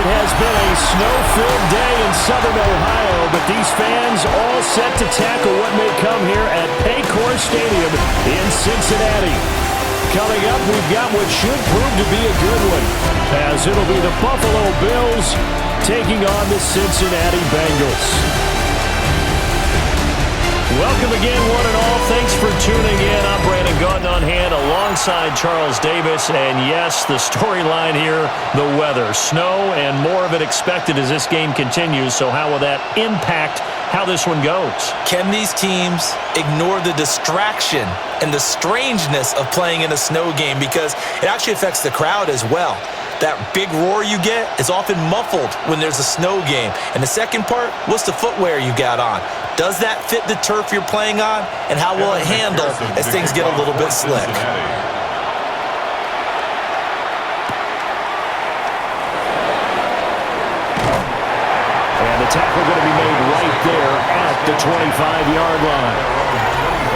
has been a snow-filled day in southern Ohio, but these fans all set to tackle what may come here at Paycor Stadium in Cincinnati. Coming up, we've got what should prove to be a good one, as it'll be the Buffalo Bills taking on the Cincinnati Bengals. Welcome again, one and all. Thanks for tuning in. I'm Brandin, Gaudin on hand alongside Charles Davis. And yes, the storyline here, the weather. Snow and more of it expected as this game continues. So how will that impact how this one goes? Can these teams ignore the distraction and the strangeness of playing in a snow game? Because it actually affects the crowd as well. That big roar you get is often muffled when there's a snow game. And the second part, what's the footwear you got on? Does that fit the turf you're playing on? And how will it handle as things get a little bit slick? And the tackle going to be made right there at the 25-yard line.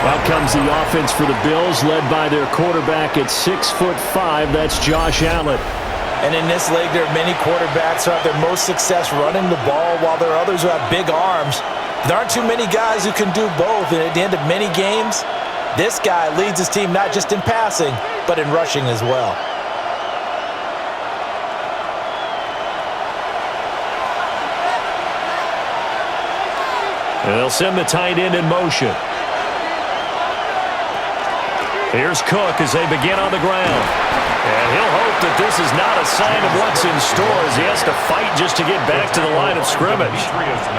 Out comes the offense for the Bills, led by their quarterback at 6'5". That's Josh Allen. And in this league, there are many quarterbacks who have their most success running the ball, while there are others who have big arms. There aren't too many guys who can do both. And at the end of many games, this guy leads his team not just in passing, but in rushing as well. And they'll send the tight end in motion. Here's Cook as they begin on the ground. And he'll hope that this is not a sign of what's in store as he has to fight just to get back to the line of scrimmage.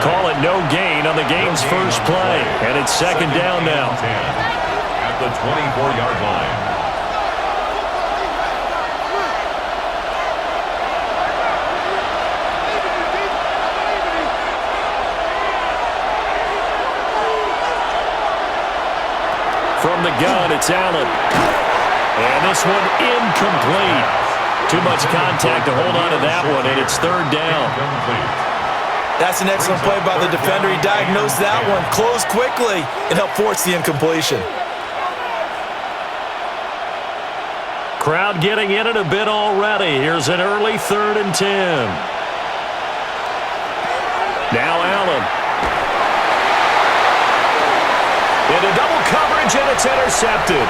Call it no gain on the game's first play. And it's second down now. At the 24-yard line. From the gun, it's Allen. And this one incomplete. Too much contact to hold on to that one, and it's third down. That's an excellent play by the defender. He diagnosed that one, closed quickly, and helped force the incompletion. Crowd getting in it a bit already. Here's an early 3rd and 10. Now Allen. Into double coverage, and it's intercepted.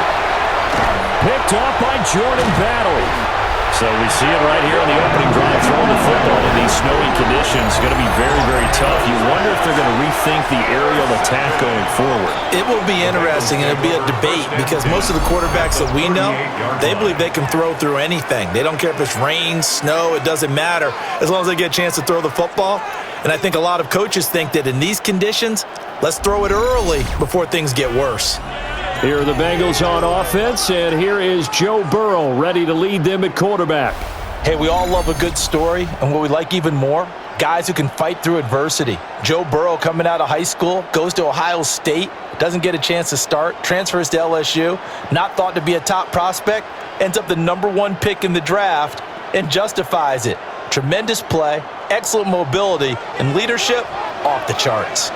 Picked off by Jordan Battle. So we see it right here on the opening drive. Throwing the football in these snowy conditions is going to be very, very tough. You wonder if they're going to rethink the aerial attack going forward. It will be interesting, and it'll be a debate, because most of the quarterbacks that we know, they believe they can throw through anything. They don't care if it's rain, snow, it doesn't matter, as long as they get a chance to throw the football. And I think a lot of coaches think that in these conditions, let's throw it early before things get worse. Here are the Bengals on offense, and here is Joe Burrow ready to lead them at quarterback. Hey, we all love a good story, and what we like even more, guys who can fight through adversity. Joe Burrow coming out of high school, goes to Ohio State, doesn't get a chance to start, transfers to LSU, not thought to be a top prospect, ends up the #1 pick in the draft, and justifies it. Tremendous play, excellent mobility, and leadership off the charts.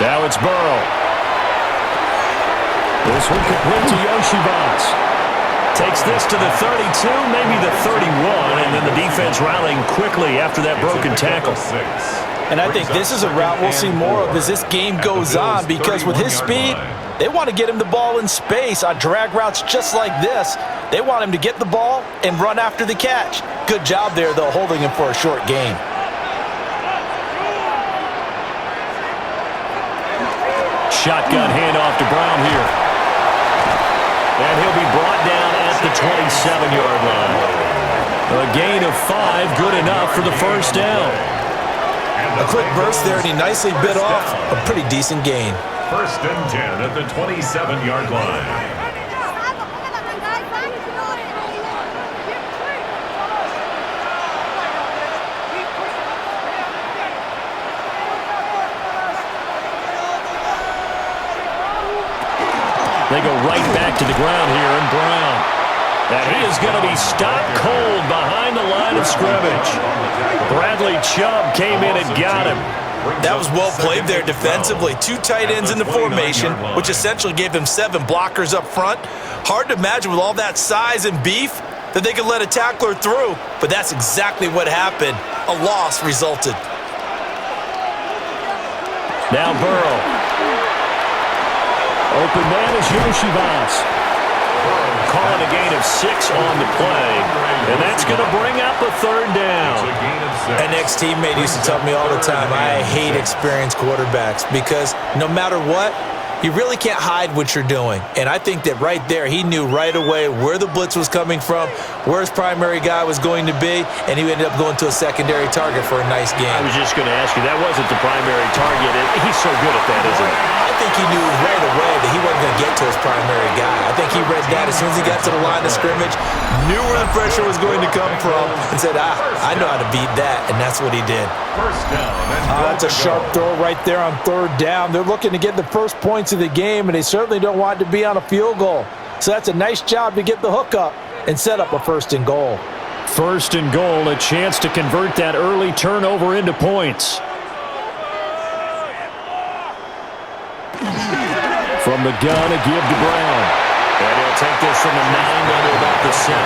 Now it's Burrow. This one complete to Yoshibas. Takes this to the 32, maybe the 31, and then the defense rallying quickly after that broken tackle. And I think this is a route we'll see more of as this game goes on, because with his speed, they want to get him the ball in space on drag routes just like this. They want him to get the ball and run after the catch. Good job there, though, holding him for a short gain. Shotgun handoff to Brown here. And he'll be brought down at the 27-yard line. A gain of 5, good enough for the first down. A quick burst there, and he nicely bit off a pretty decent gain. 1st and 10 at the 27-yard line. They go right back to the ground here, and Brown. And he is going to be stopped cold behind the line of scrimmage. Bradley Chubb came in and got him. That was well played there defensively. 2 tight ends in the formation, which essentially gave him 7 blockers up front. Hard to imagine with all that size and beef, that they could let a tackler through, but that's exactly what happened. A loss resulted. Now Burrow. Open man is Yoshivas. Calling a gain of 6 on the play, and that's going to bring up a third down. An ex-teammate used to tell me all the time, I hate experienced quarterbacks because no matter what, you really can't hide what you're doing. And I think that right there, he knew right away where the blitz was coming from, where his primary guy was going to be, and he ended up going to a secondary target for a nice game. I was just going to ask you, that wasn't the primary target. He's so good at that, isn't he? I think he knew right away that he wasn't going to get to his primary guy. I think he read that as soon as he got to the line of scrimmage, knew where the pressure was going to come from, and said, I know how to beat that, and that's what he did. First down. That's a sharp throw right there on third down. They're looking to get the first points of the game, and they certainly don't want it to be on a field goal. So that's a nice job to get the hook up and set up a 1st and goal. 1st and goal, a chance to convert that early turnover into points. From the gun, a give to Brown. And he'll take this from the 9 down to about the 7.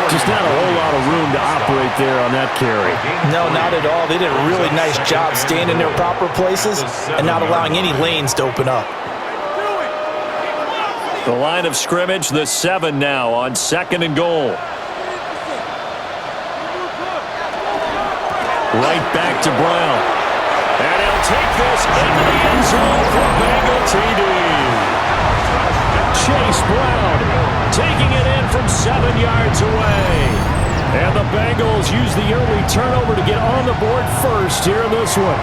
Just not a whole lot of room to operate there on that carry. No, not at all. They did a really nice job staying in their proper places and not allowing any lanes to open up. The line of scrimmage, the 7 now on 2nd and goal. Right back to Brown. And he'll take this into the end zone for Bengal TD. Chase Brown taking it in from 7 yards away. And the Bengals use the early turnover to get on the board first here in this one.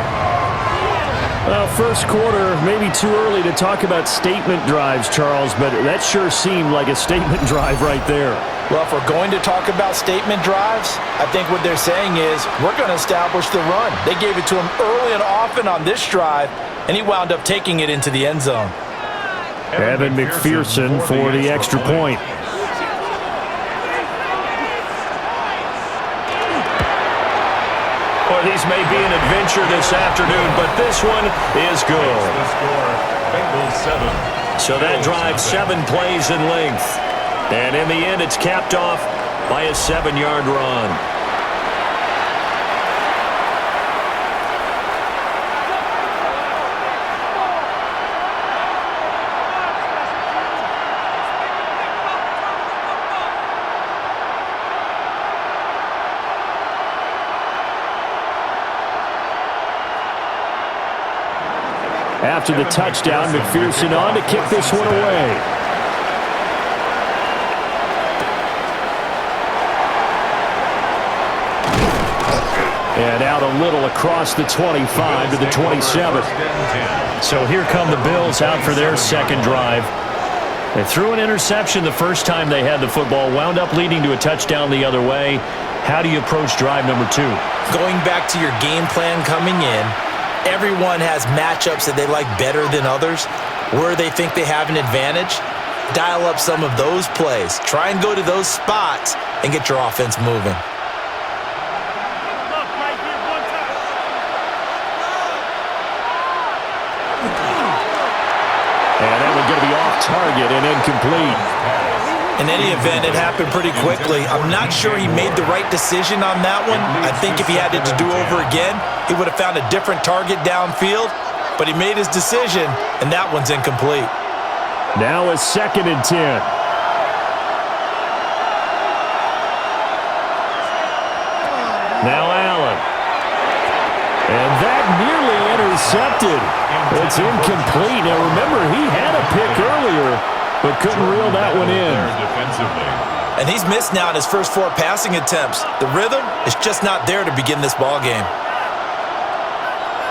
First quarter, maybe too early to talk about statement drives, Charles, but that sure seemed like a statement drive right there. Well, if we're going to talk about statement drives, I think what they're saying is we're going to establish the run. They gave it to him early and often on this drive, and he wound up taking it into the end zone. Evan McPherson for the extra point. Well, these may be an adventure this afternoon, but this one is good. So that drive 7 plays in length. And in the end, it's capped off by a 7-yard run. After the touchdown, McPherson on to kick this one away. And out a little across the 25 to the 27. So here come the Bills out for their second drive. They threw an interception the first time they had the football, wound up leading to a touchdown the other way. How do you approach drive number 2? Going back to your game plan coming in, everyone has matchups that they like better than others, where they think they have an advantage. Dial up some of those plays. Try and go to those spots and get your offense moving. And that one's going to be off target and incomplete. In any event, it happened pretty quickly. I'm not sure he made the right decision on that one. I think if he had it to do over again, he would have found a different target downfield. But he made his decision, and that one's incomplete. Now a 2nd and 10. Now Allen. And that nearly intercepted. It's incomplete. Now remember, he had a pick earlier, but couldn't reel that one in. And he's missed now in his first 4 passing attempts. The rhythm is just not there to begin this ball game.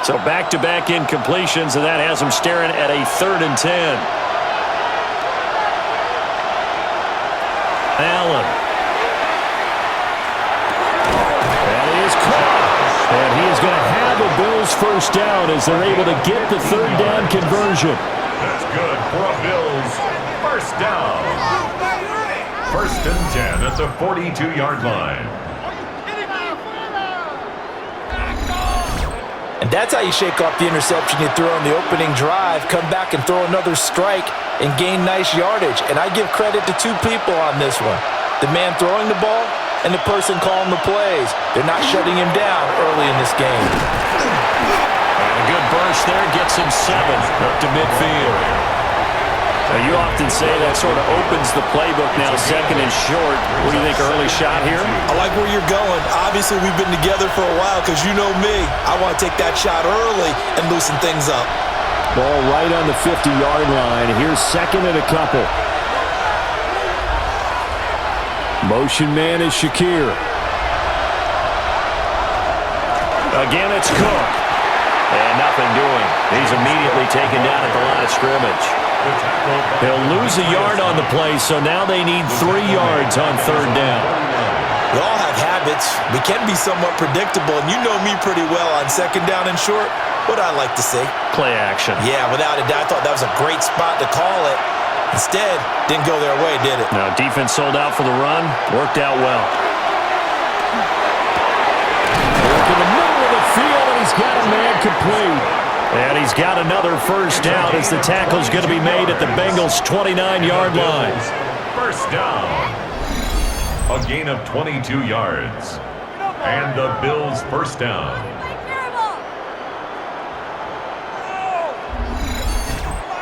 So back-to-back incompletions, and that has him staring at a 3rd and 10. Allen. That is caught. And he is going to have a Bills first down as they're able to get the 3rd down conversion. That's good for a Bills first down. 1st and 10 at the 42-yard line. And that's how you shake off the interception you threw on the opening drive, come back and throw another strike and gain nice yardage. And I give credit to 2 people on this one. The man throwing the ball and the person calling the plays. They're not shutting him down early in this game. And a good burst there gets him 7 up to midfield. Now, you often say that sort of opens the playbook now, second and short. What do you think, early shot here? I like where you're going. Obviously, we've been together for a while because you know me. I want to take that shot early and loosen things up. Ball right on the 50-yard line. Here's second and a couple. Motion man is Shakir. Again, it's Cook. And nothing doing. He's immediately taken down at the line of scrimmage. They'll lose a yard on the play, so now they need 3 yards on third down. We all have habits. We can be somewhat predictable, and you know me pretty well on second down and short. What I like to see. Play action. Yeah, without a doubt. I thought that was a great spot to call it. Instead, didn't go their way, did it? Now, defense sold out for the run. Worked out well. Work in the middle of the field, and he's got a man complete. And he's got another first down as the tackle's going to be made at the Bengals' 29-yard line. First down. A gain of 22 yards. And the Bills' first down.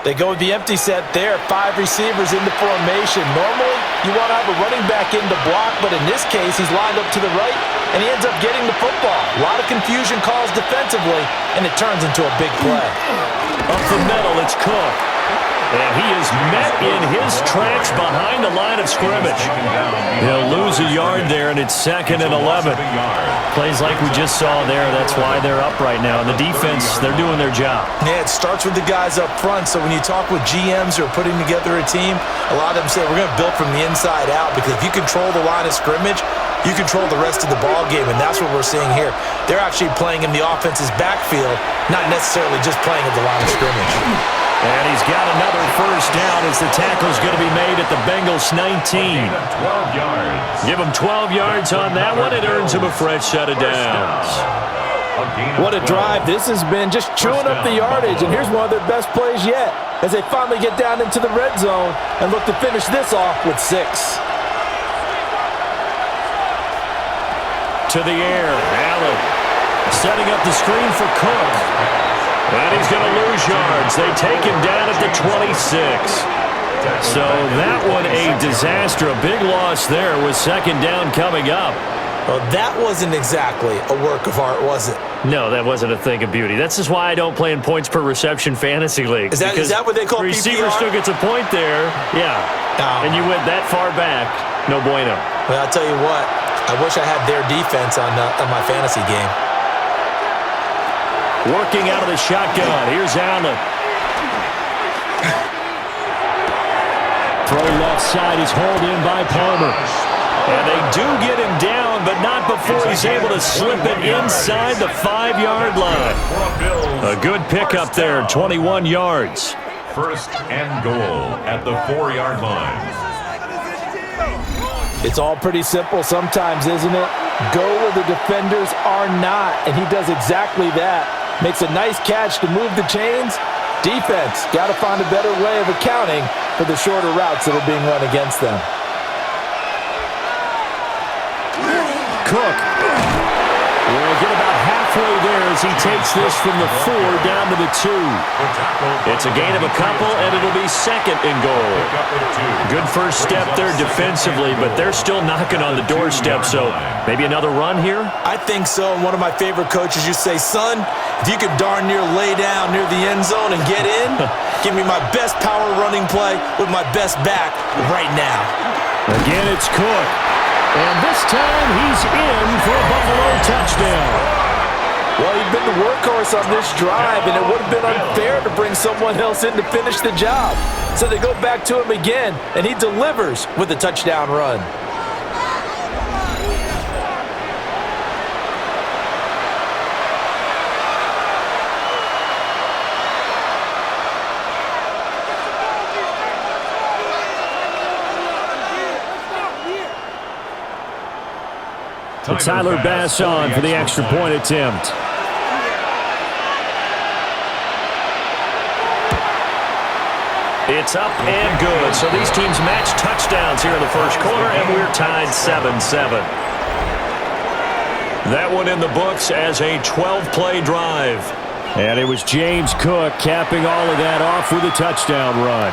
They go with the empty set there. 5 receivers in the formation. Normally, you want to have a running back in to block, but in this case, he's lined up to the right, and he ends up getting the football. A lot of confusion caused defensively, and it turns into a big play. Up the middle, it's Cook. And he is met in his tracks behind the line of scrimmage. He'll lose a yard there, and it's second and 11. Plays like we just saw there. That's why they're up right now. And the defense, they're doing their job. Yeah, it starts with the guys up front. So when you talk with GMs who are putting together a team, a lot of them say we're going to build from the inside out, because if you control the line of scrimmage, you control the rest of the ball game, and that's what we're seeing here. They're actually playing in the offense's backfield, not necessarily just playing at the line of scrimmage. And he's got another first down as the tackle's going to be made at the Bengals' 19. 12 yards. Give him 12 yards on that one. It earns him a fresh set of downs. What a drive this has been, just chewing up the yardage, and here's one of their best plays yet as they finally get down into the red zone and look to finish this off with 6. To the air, Allen setting up the screen for Cook. And he's going to lose yards. They take him down at the 26. So that one a disaster. A big loss there with second down coming up. Well, that wasn't exactly a work of art, was it? No, that wasn't a thing of beauty. That's just why I don't play in points per reception fantasy leagues. Is that what they call PPR? Receiver still gets a point there. Yeah. And you went that far back. No bueno. Well, I'll tell you what. I wish I had their defense on my fantasy game. Working out of the shotgun. Here's Allen. Throw left side is hauled in by Palmer. And they do get him down, but not before he's able to slip it inside the 5-yard line. A good pickup there, 21 yards. First and goal at the 4-yard line. It's all pretty simple sometimes, isn't it? Go where the defenders are not, and he does exactly that. Makes a nice catch to move the chains. Defense, got to find a better way of accounting for the shorter routes that are being run against them. Cook will get about halfway there as he takes this from the 4 down to the 2. It's a gain of a couple, and it'll be second and goal. Good first step there defensively, but they're still knocking on the doorstep, so maybe another run here? I think so, and one of my favorite coaches used to say, son, if you could darn near lay down near the end zone and get in, give me my best power running play with my best back right now. Again, it's Cook. And this time he's in for a Buffalo touchdown. Well, he's been the workhorse on this drive, and it would have been unfair to bring someone else in to finish the job. So they go back to him again, and he delivers with a touchdown run. Tyler Bass on for the extra point attempt. It's up and good. So these teams match touchdowns here in the first quarter, and we're tied 7-7. That one in the books as a 12-play drive. And it was James Cook capping all of that off with a touchdown run.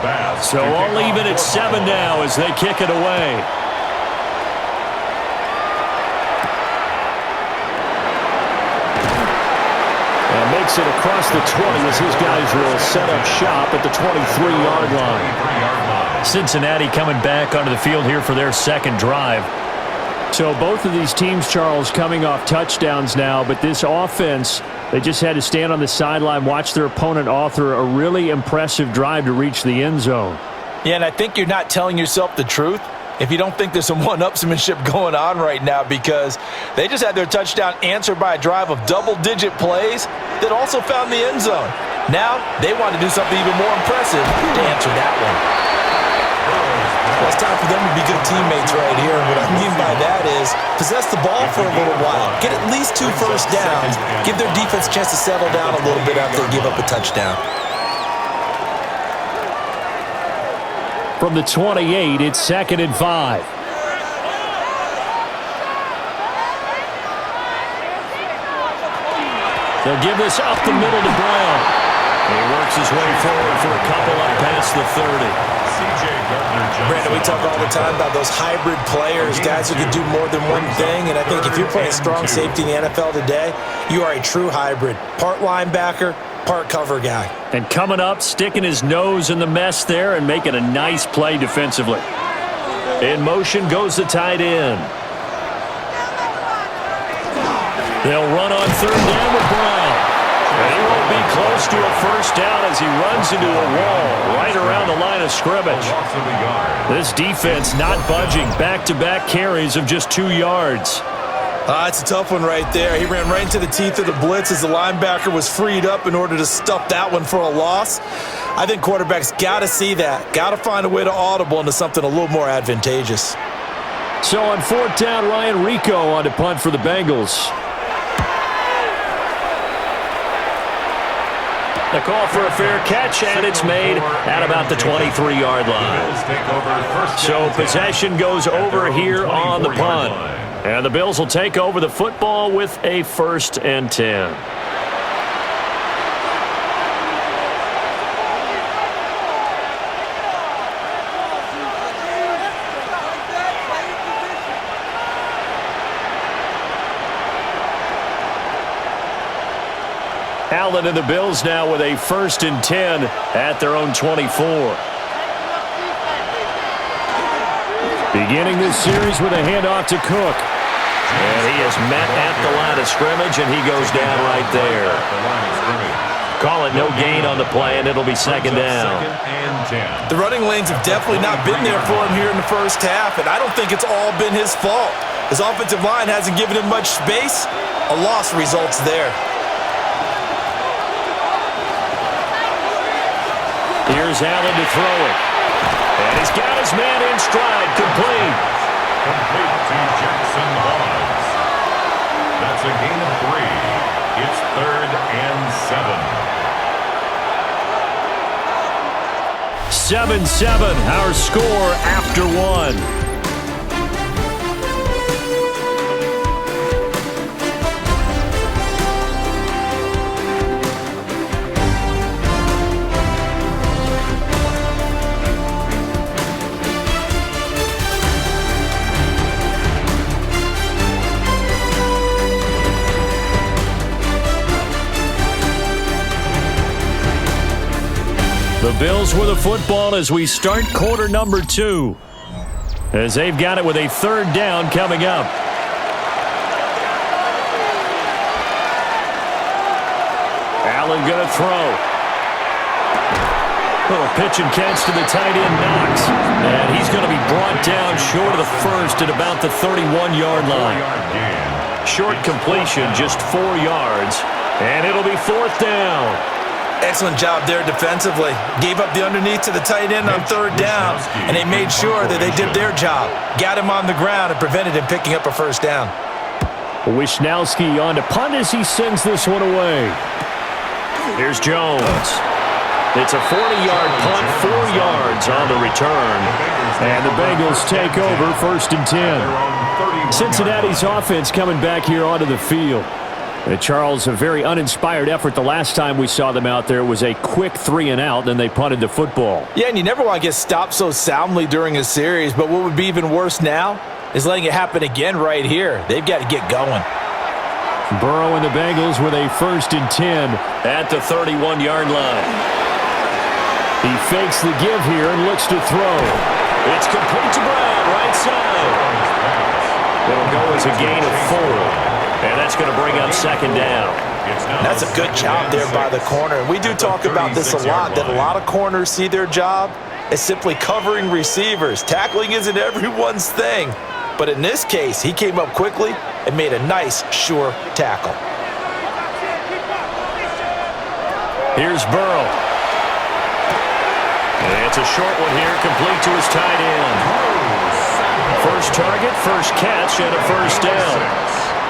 Bass. So all even at 7 now as they kick it away. And makes it across the 20 as his guys will set up shop at the 23-yard line. Cincinnati coming back onto the field here for their second drive. So both of these teams, Charles, coming off touchdowns now, but this offense, they just had to stand on the sideline, watch their opponent author a really impressive drive to reach the end zone. Yeah, and I think you're not telling yourself the truth if you don't think there's some one-upsmanship going on right now, because they just had their touchdown answered by a drive of double-digit plays that also found the end zone. Now they want to do something even more impressive to answer that one. Well, it's time for them to be good teammates right here. And what I mean by that is possess the ball for a little while. Get at least 2 first downs. Give their defense a chance to settle down a little bit after they give up a touchdown. From the 28, it's 2nd and 5. They'll give this up the middle to Brown. He works his way forward for a couple up past the 30. Brandon, we talk all the time about those hybrid players, guys who can do more than one thing, and I think if you're playing strong safety in the NFL today, you are a true hybrid. Part linebacker, part cover guy. And coming up, sticking his nose in the mess there and making a nice play defensively. In motion goes the tight end. They'll run on 3rd down with Brown. And he won't be close to a first down as he runs into a wall right around the line of scrimmage. This defense not budging. Back-to-back carries of just 2 yards. It's a tough one right there. He ran right into the teeth of the blitz as the linebacker was freed up in order to stuff that one for a loss. I think quarterbacks got to see that. Got to find a way to audible into something a little more advantageous. So on 4th down, Ryan Rico on to punt for the Bengals. The call for a fair catch, and it's made at about the 23-yard line. So possession goes over here on the punt. And the Bills will take over the football with a 1st and 10. Allen and the Bills now with a 1st and 10 at their own 24. Beginning this series with a handoff to Cook. And he is met at the line of scrimmage, and he goes down right there. Call it no gain on the play, and it'll be 2nd down. The running lanes have definitely not been there for him here in the first half, and I don't think it's all been his fault. His offensive line hasn't given him much space. A loss results there. Here's Allen to throw it. And he's got his man in stride. Complete. Complete to Jackson Hawes. That's a gain of 3. It's 3rd and 7. 7-7, our score after 1. The Bills with the football as we start quarter number 2. As they've got it with a 3rd down coming up. Allen going to throw. Little pitch and catch to the tight end, Knox. And he's going to be brought down short of the first at about the 31-yard line. Short completion, just 4 yards. And it'll be 4th down. Excellent job there defensively. Gave up the underneath to the tight end on 3rd down, and they made sure that they did their job. Got him on the ground and prevented him picking up a 1st down. Wisnowski on to punt as he sends this one away. Here's Jones. It's a 40-yard punt, 4 yards on the return. And the Bengals take over 1st and 10. Cincinnati's offense coming back here onto the field. Charles, a very uninspired effort the last time we saw them out there. It was a quick 3-and-out, then they punted the football. Yeah, and you never want to get stopped so soundly during a series, but what would be even worse now is letting it happen again right here. They've got to get going. Burrow and the Bengals with a 1st and 10 at the 31-yard line. He fakes the give here and looks to throw. It's complete to Brown, right side. It'll go as a gain of 4. And that's going to bring up 2nd down. That's a good job there by the corner. We do talk about this a lot, that a lot of corners see their job as simply covering receivers. Tackling isn't everyone's thing. But in this case, he came up quickly and made a nice, sure tackle. Here's Burrow. It's a short one here, complete to his tight end. First target, first catch, and a 1st down.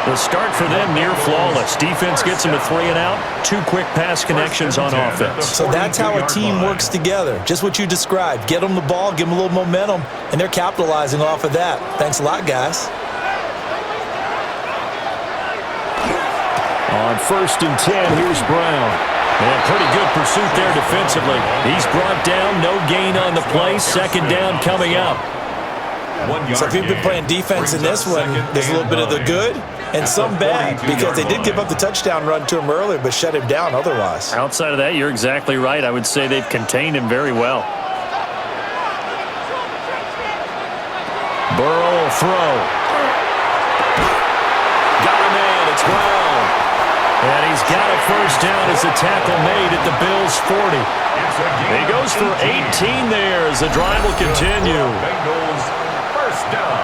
The start for them near flawless. Defense gets them a 3-and-out. 2 quick pass connections on offense. So that's how a team works together. Just what you described. Get them the ball, give them a little momentum, and they're capitalizing off of that. Thanks a lot, guys. On 1st and 10, here's Brown. And pretty good pursuit there defensively. He's brought down, no gain on the play. 2nd down coming up. So if you've been playing defense in this one, there's a little bit of the good and some bad, because they did give up the touchdown run to him earlier but shut him down otherwise. Outside of that, you're exactly right. I would say they've contained him very well. Burrow will throw. Got a man. It's Brown. And he's got a 1st down as the tackle made at the Bills' 40. He goes for 18 there as the drive will continue. Bengals 1st down.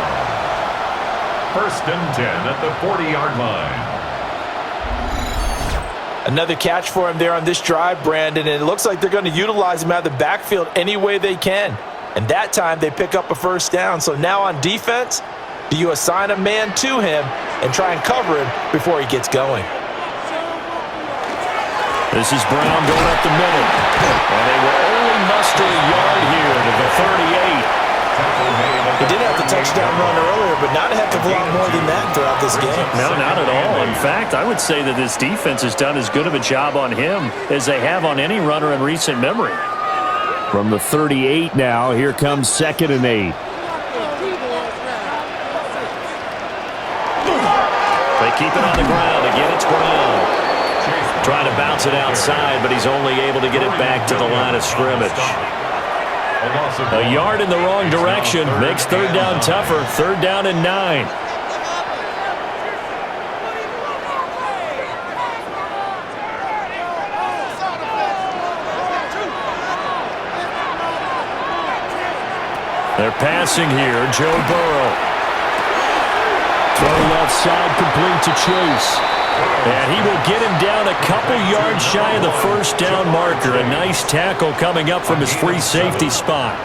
1st and 10 at the 40-yard line. Another catch for him there on this drive, Brandon, and it looks like they're going to utilize him out of the backfield any way they can. And that time they pick up a 1st down. So now on defense, do you assign a man to him and try and cover him before he gets going? This is Brown going up the middle. And they will only muster a yard here to the 38. He did have the touchdown run earlier, but not a heck of a lot more than that throughout this game. No, not at all. In fact, I would say that this defense has done as good of a job on him as they have on any runner in recent memory. From the 38 now, here comes 2nd and 8. They keep it on the ground. Again, it's Brown. Trying to bounce it outside, but he's only able to get it back to the line of scrimmage. A yard in the wrong direction makes 3rd down tougher. 3rd down and 9. They're passing here. Joe Burrow. Throw left side, complete to Chase. And he will get him down a couple yards shy of the 1st down marker. A nice tackle coming up from his free safety spot.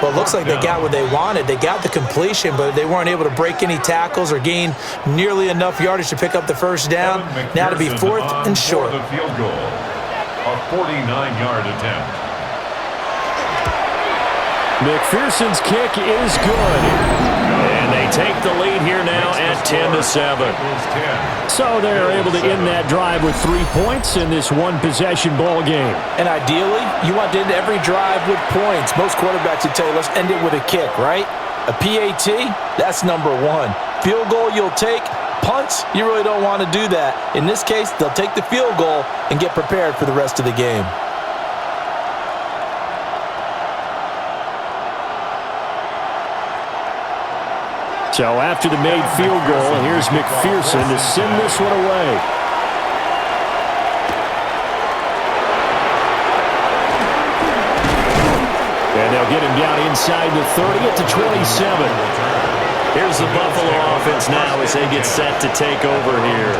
Well, it looks like they got what they wanted. They got the completion, but they weren't able to break any tackles or gain nearly enough yardage to pick up the 1st down. Now to be 4th and short. A 49-yard attempt. McPherson's kick is good. And they take the lead here now at 10-7. So they're able to end that drive with 3 points in this one-possession ball game. And ideally, you want to end every drive with points. Most quarterbacks would tell you, let's end it with a kick, right? A PAT, that's number 1. Field goal you'll take. Punts, you really don't want to do that. In this case, they'll take the field goal and get prepared for the rest of the game. So after the made field goal, here's McPherson to send this one away. And they'll get him down inside the 30 at the 27. Here's the Buffalo offense now as they get set to take over here.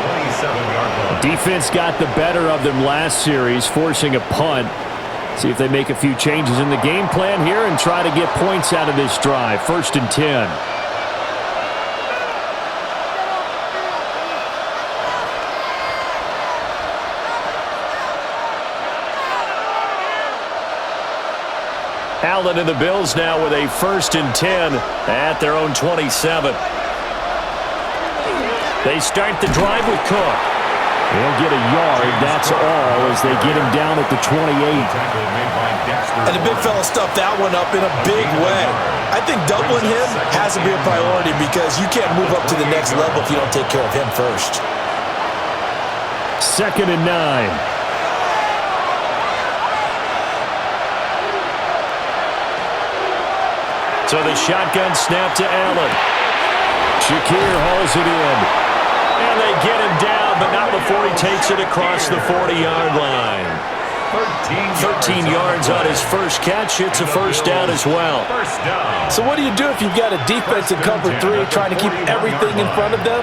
Defense got the better of them last series, forcing a punt. See if they make a few changes in the game plan here and try to get points out of this drive. 1st and 10. Allen and the Bills now with a 1st and 10 at their own 27. They start the drive with Cook. They'll get a yard, that's all, as they get him down at the 28. And the big fella stuffed that one up in a big way. I think doubling him has to be a priority because you can't move up to the next level if you don't take care of him first. 2nd and 9. So the shotgun snap to Allen. Shakir hauls it in. And they get him down, but not before he takes it across the 40-yard line. 13 yards on his first catch. It's a 1st down as well. So what do you do if you've got a defense in cover 3 trying to keep everything in front of them?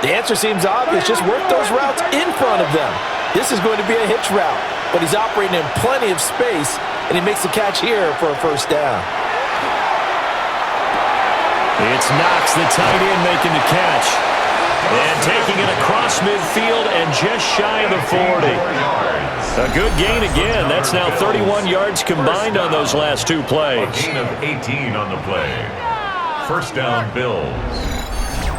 The answer seems obvious. Just work those routes in front of them. This is going to be a hitch route, but he's operating in plenty of space, and he makes the catch here for a 1st down. It's Knox, the tight end, making the catch. And taking it across midfield and just shy of the 40. A good gain again. That's now 31 yards combined on those last 2 plays. A gain of 18 on the play. 1st down, Bills.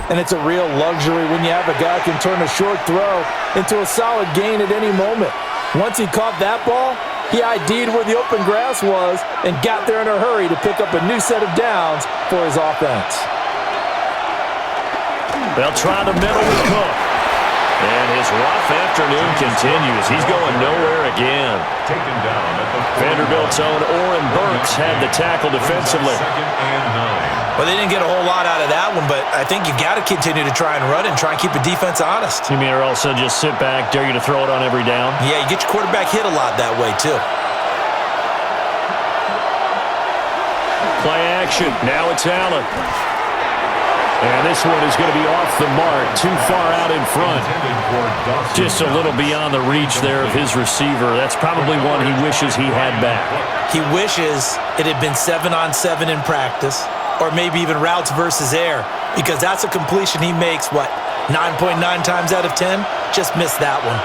And it's a real luxury when you have a guy who can turn a short throw into a solid gain at any moment. Once he caught that ball, he ID'd where the open grass was and got there in a hurry to pick up a new set of downs for his offense. They'll try the middle with Cook. And his rough afternoon continues. He's going nowhere again. Taken down at the Vanderbilt's own Oren Burks had the tackle defensively. 2nd and 9. Well, they didn't get a whole lot out of that one, but I think you got to continue to try and run and try and keep the defense honest. You mean or also just sit back, dare you to throw it on every down? Yeah, you get your quarterback hit a lot that way, too. Play action. Now it's Allen. And this one is going to be off the mark, too far out in front. Just a little beyond the reach there of his receiver. That's probably one he wishes he had back. He wishes it had been 7-on-7 in practice, or maybe even routes versus air, because that's a completion he makes, 9.9 times out of 10? Just missed that one.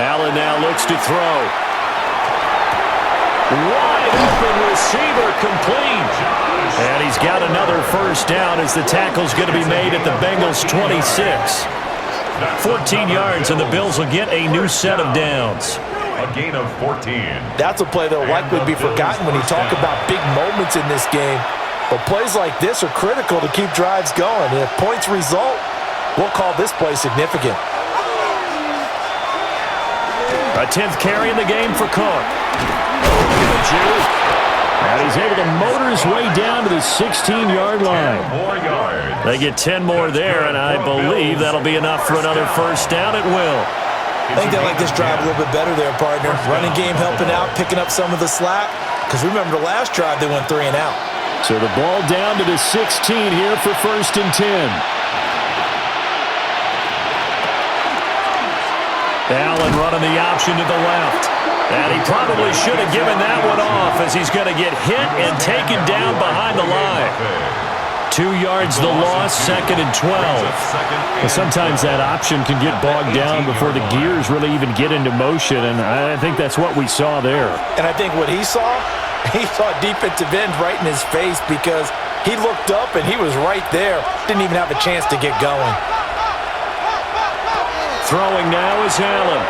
Allen now looks to throw. Wide open receiver, complete. And he's got another 1st down as the tackle's going to be made at the Bengals' 26. 14 yards, and the Bills will get a new set of downs. A gain of 14. That's a play that will likely be forgotten when you talk about big moments in this game. But plays like this are critical to keep drives going. And if points result, we'll call this play significant. A 10th carry in the game for Cook. And he's able to motor his way down to the 16-yard line. 10 more yards. They get 10 more there, and I believe that'll be enough for another 1st down. It will. I think they like this drive a little bit better there, partner. Running game helping out, picking up some of the slack. Because remember the last drive, they went 3 and out. So the ball down to the 16 here for 1st and 10. Allen running the option to the left. And he probably should have given that one off as he's going to get hit and taken down behind the line. 2 yards the loss, 2nd and 12. Well, sometimes that option can get bogged down before the gears really even get into motion, and I think that's what we saw there. And I think what he saw defensive end right in his face because he looked up and he was right there. Didn't even have a chance to get going. Throwing now is Allen.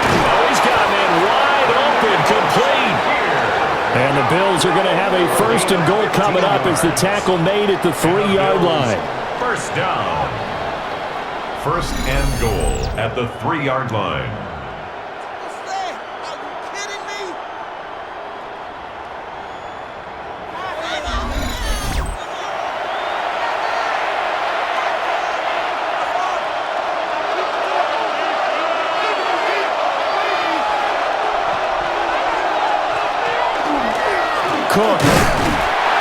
Oh, he's got a man wide open, complete. And the Bills are going to have a 1st and goal coming up as the tackle made at the 3-yard line. 1st down. 1st and goal at the 3-yard line. Cook.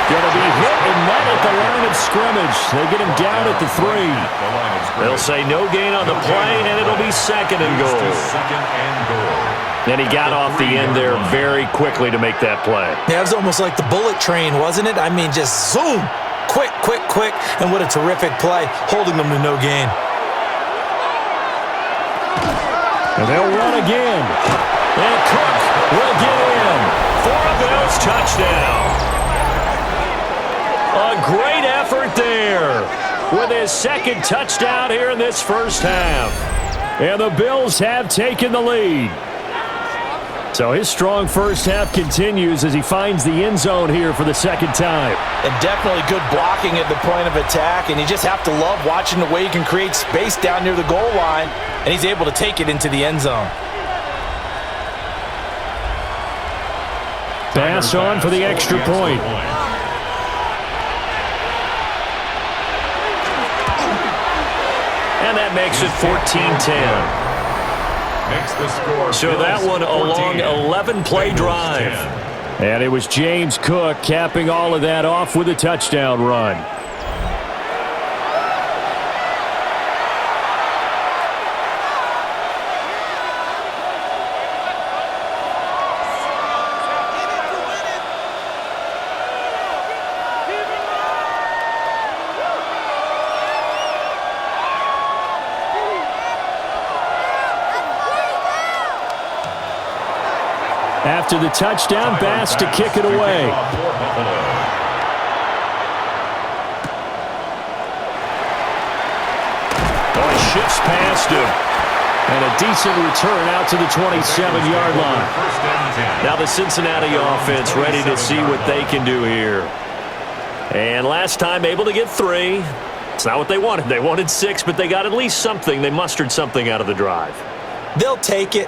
Going to be hit and met at the line of scrimmage. They get him down at the 3. They'll say no gain on the play, and it'll be 2nd and goal. And he got off the end there very quickly to make that play. Yeah, it was almost like the bullet train, wasn't it? I mean, just zoom. Quick, quick, quick. And what a terrific play, holding them to no gain. And they'll run again. And Cook will get in for a Bills touchdown. A great effort there with his 2nd touchdown here in this first half. And the Bills have taken the lead. So his strong first half continues as he finds the end zone here for the 2nd time. And definitely good blocking at the point of attack, and you just have to love watching the way he can create space down near the goal line, and he's able to take it into the end zone. Pass on for the extra point. And that makes it 14-10. So that one a long 11-play drive. And it was James Cook capping all of that off with a touchdown run. After the touchdown, Bass to kick it away. Oh, he shifts past him. And a decent return out to the 27-yard line. Now the Cincinnati offense ready to see what they can do here. And last time able to get 3. It's not what they wanted. They wanted 6, but they got at least something. They mustered something out of the drive. They'll take it.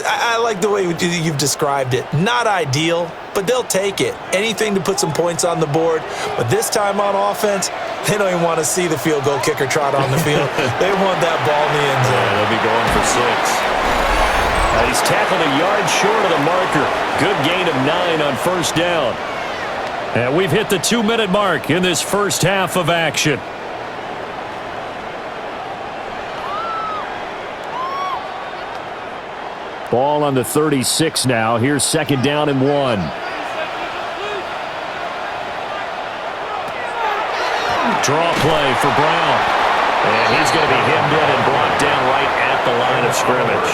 I like the way you've described it. Not ideal, but they'll take it. Anything to put some points on the board. But this time on offense, they don't even want to see the field goal kicker trot on the field. They want that ball in the end zone. Yeah, they'll be going for 6. He's tackled a yard short of the marker. Good gain of 9 on first down. And we've hit the 2-minute mark in this first half of action. Ball on the 36 now. Here's 2nd down and 1. Draw play for Brown. And he's going to be hemmed in and brought down right at the line of scrimmage.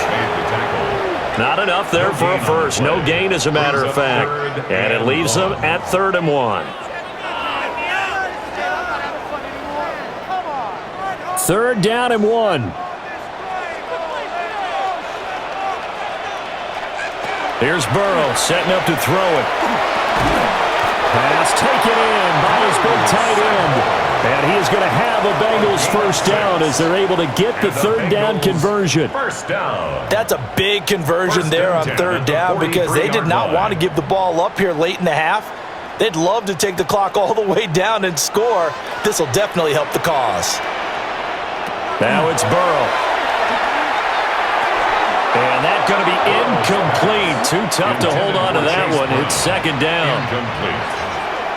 Not enough there for a first. No gain, as a matter of fact. And it leaves them at 3rd and 1. 3rd down and 1. Here's Burrow setting up to throw it. Pass taken in by his big tight end. And he is going to have a Bengals first down as they're able to get the 3rd down conversion. First down. That's a big conversion there on 3rd down because they did not want to give the ball up here late in the half. They'd love to take the clock all the way down and score. This will definitely help the cause. Now it's Burrow. And that's going to be incomplete. Too tough to hold on to that one. It's 2nd down.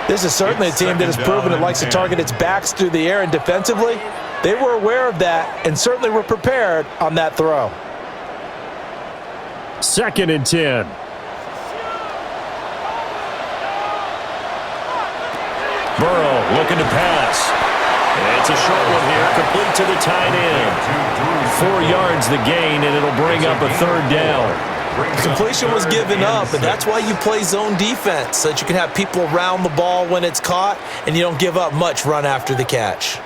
This is certainly a team that has proven it likes to target its backs through the air, and defensively, they were aware of that and certainly were prepared on that throw. 2nd and 10. Burrow looking to pass. It's a short one here, complete to the tight end. 4 yards the gain, and it'll bring up a 3rd down. Completion was given up, and that's why you play zone defense, so that you can have people around the ball when it's caught, and you don't give up much run after the catch.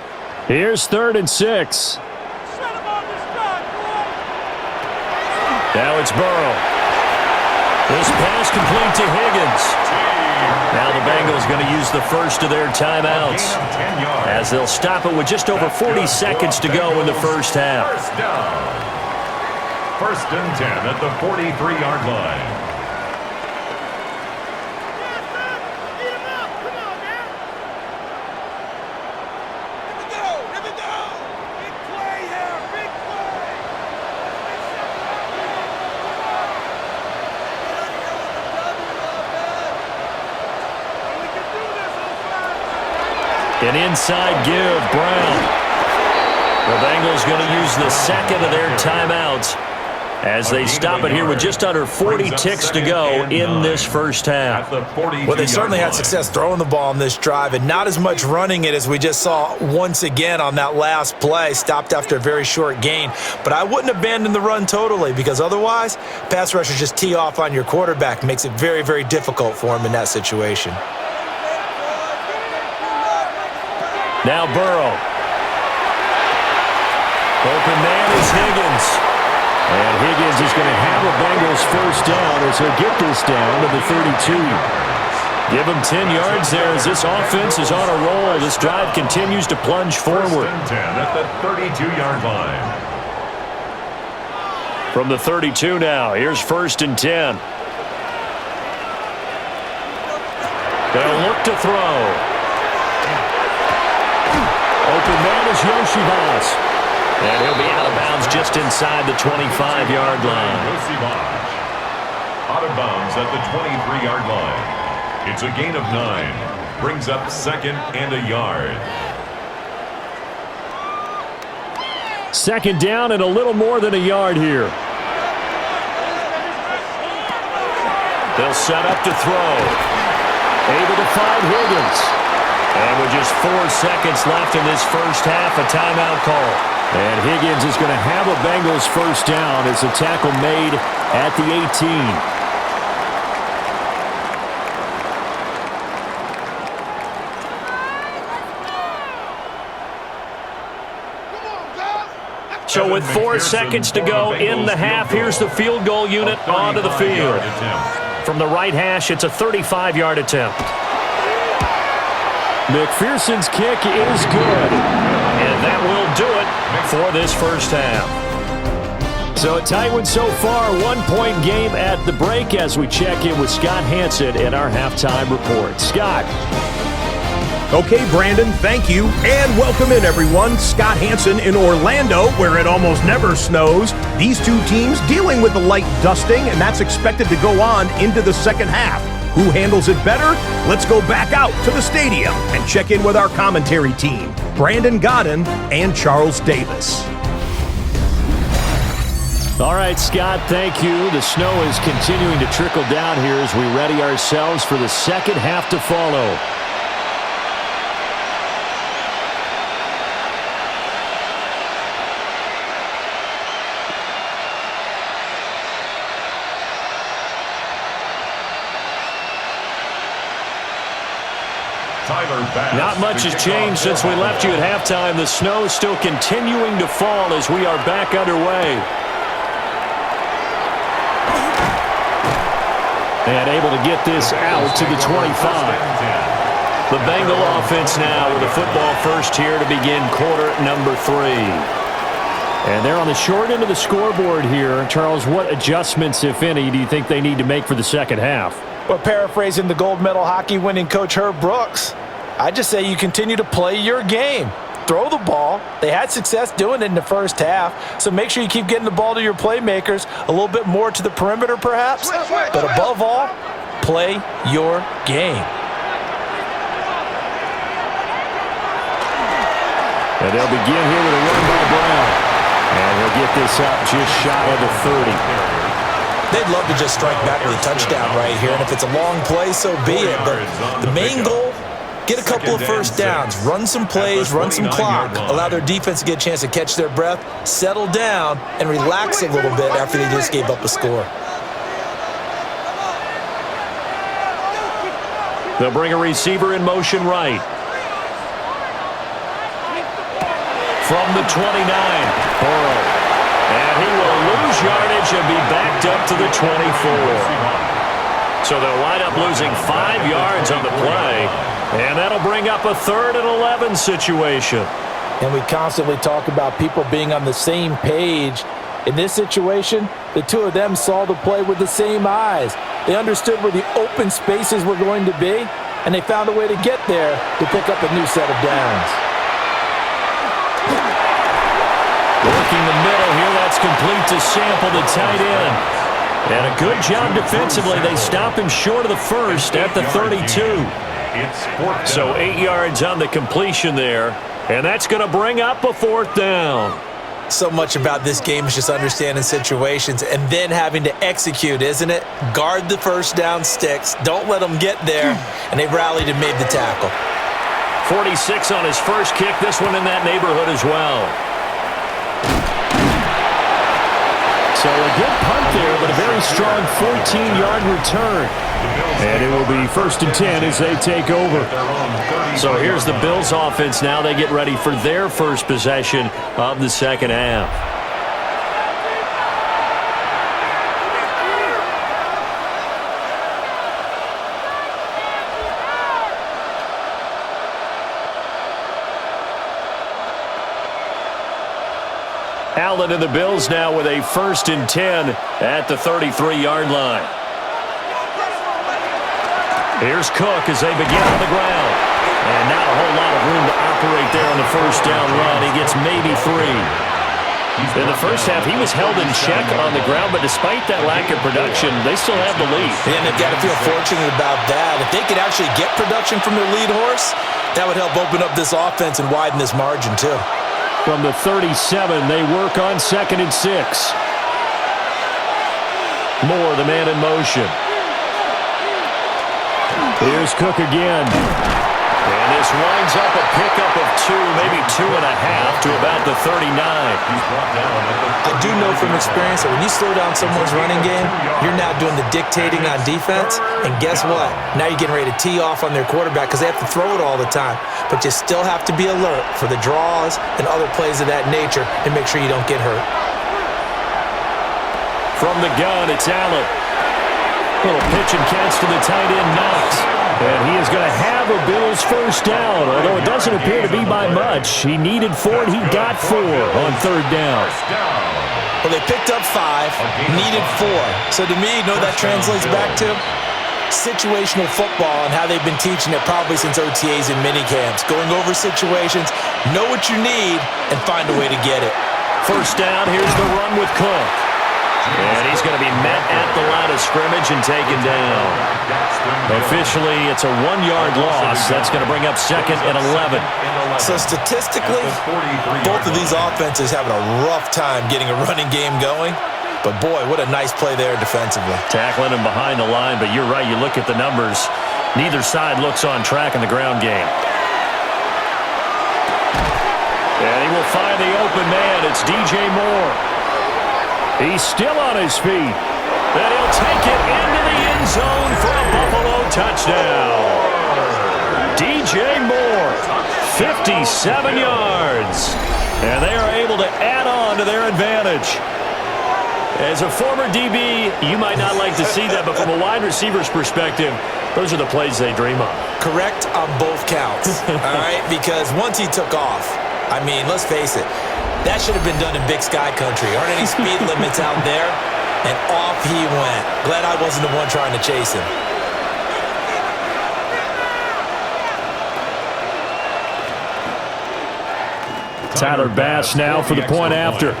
Here's 3rd and 6. Now it's Burrow. This pass complete to Higgins. Now the Bengals going to use the first of their timeouts as they'll stop it with just over 40 seconds to go in the first half. First down. 1st and 10 at the 43-yard line. An inside give, Brown. The Bengals going to use the second of their timeouts as they stop it here with just under 40 ticks to go in this first half. Well, they certainly had success throwing the ball on this drive and not as much running it as we just saw once again on that last play. Stopped after a very short gain. But I wouldn't abandon the run totally because otherwise, pass rushers just tee off on your quarterback. Makes it very, very difficult for him in that situation. Now Burrow. Open man is Higgins. And Higgins is going to have a Bengals first down as he'll get this down to the 32. Give him 10 yards there as this offense is on a roll. This drive continues to plunge forward. First and 10 at the 32-yard line. From the 32 now, here's first and 10. They'll look to throw. Open man is Yoshibas. And he'll be out of bounds just inside the 25-yard line. Out of bounds at the 23-yard line. It's a gain of 9. Brings up second and a yard. Second down and a little more than a yard here. They'll set up to throw. Able to find Higgins. And with just 4 seconds left in this first half, a timeout call. And Higgins is going to have a Bengals first down as the tackle made at the 18. So with 4 seconds to go in the half, here's the field goal unit onto the field. From the right hash, it's a 35-yard attempt. McPherson's kick is good. And that will do it for this first half. So a tight one so far. 1-point game at the break as we check in with Scott Hansen in our halftime report. Scott. Okay, Brandon, thank you. And welcome in, everyone. Scott Hansen in Orlando, where it almost never snows. These two teams dealing with a light dusting, and that's expected to go on into the second half. Who handles it better? Let's go back out to the stadium and check in with our commentary team, Brandin, Gaudin, and Charles Davis. All right, Scott, thank you. The snow is continuing to trickle down here as we ready ourselves for the second half to follow. Not much has changed since we left you at halftime. The snow is still continuing to fall as we are back underway. And able to get this out to the 25. The Bengal offense now with a football first here to begin quarter number 3. And they're on the short end of the scoreboard here. Charles, what adjustments, if any, do you think they need to make for the second half? Well, paraphrasing the gold medal hockey winning coach Herb Brooks, I just say you continue to play your game. Throw the ball. They had success doing it in the first half, so make sure you keep getting the ball to your playmakers, a little bit more to the perimeter perhaps, but above all, play your game. And they'll begin here with a run by Brown. And he'll get this up just shy of the 30. They'd love to just strike back with a touchdown right here, and if it's a long play, so be it. But the main goal, get a couple of first downs, run some plays, run some clock, allow their defense to get a chance to catch their breath, settle down, and relax a little bit after they just gave up a score. They'll bring a receiver in motion right. From the 29, Burrow. And he will lose yardage and be backed up to the 24. So they'll wind up losing 5 yards on the play. And that'll bring up a 3rd and 11 situation. And we constantly talk about people being on the same page. In this situation, the two of them saw the play with the same eyes. They understood where the open spaces were going to be, and they found a way to get there to pick up a new set of downs. Working the middle here, that's complete to Sample, the tight end. And a good job defensively. They stop him short of the first at the 32. It's 4th down. So 8 yards on the completion there, and that's going to bring up a 4th down. So much about this game is just understanding situations and then having to execute, isn't it? Guard the first down sticks. Don't let them get there. And they rallied and made the tackle. 46 on his first kick. This one in that neighborhood as well. So a good punt there, but a very strong 14-yard return. And it will be 1st and 10 as they take over. So here's the Bills offense now. They get ready for their first possession of the second half. Allen and the Bills now with a 1st and 10 at the 33-yard line. Here's Cook as they begin on the ground. And not a whole lot of room to operate there on the first down run. He gets maybe 3. In the first half, he was held in check on the ground, but despite that lack of production, they still have the lead. And they've got to feel fortunate about that. If they could actually get production from their lead horse, that would help open up this offense and widen this margin too. From the 37, they work on 2nd and 6. Moore, the man in motion. Here's Cook again. And this winds up a pickup of 2, maybe 2.5 to about the 39. I do know from experience that when you slow down someone's running game, you're now doing the dictating on defense. And guess what? Now you're getting ready to tee off on their quarterback because they have to throw it all the time. But you still have to be alert for the draws and other plays of that nature and make sure you don't get hurt. From the gun, it's Allen. Little pitch and catch to the tight end, Knox. And he is going to have a Bills first down, although it doesn't appear to be by much. He needed 4, and he got 4 on 3rd down. Well, they picked up 5, needed 4. So to me, you know what that translates back to? Situational football and how they've been teaching it probably since OTAs and minicamps. Going over situations, know what you need, and find a way to get it. First down, here's the run with Cook. And he's going to be met at the line of scrimmage and taken down. Officially, it's a 1-yard loss. That's going to bring up 2nd and 11. So statistically, both of these offenses having a rough time getting a running game going. But boy, what a nice play there defensively. Tackling him behind the line, but you're right. You look at the numbers. Neither side looks on track in the ground game. And he will find the open man. It's DJ Moore. He's still on his feet. And he'll take it into the end zone for a Buffalo touchdown. DJ Moore, 57 yards. And they are able to add on to their advantage. As a former DB, you might not like to see that, but from a wide receiver's perspective, those are the plays they dream of. Correct on both counts, all right? Because once he took off, I mean, let's face it, that should have been done in Big Sky Country. Aren't any speed limits out there? And off he went. Glad I wasn't the one trying to chase him. Tyler Bass now for the point after.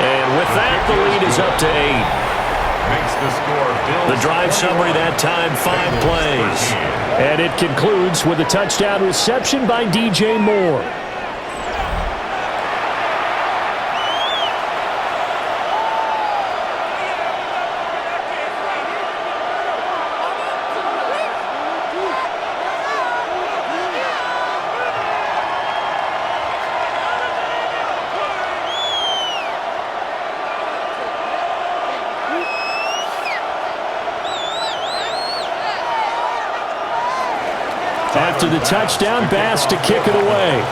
And with that, the lead is up to 8. The drive summary that time, 5 plays. And it concludes with a touchdown reception by DJ Moore. After the touchdown, Bass to kick it away.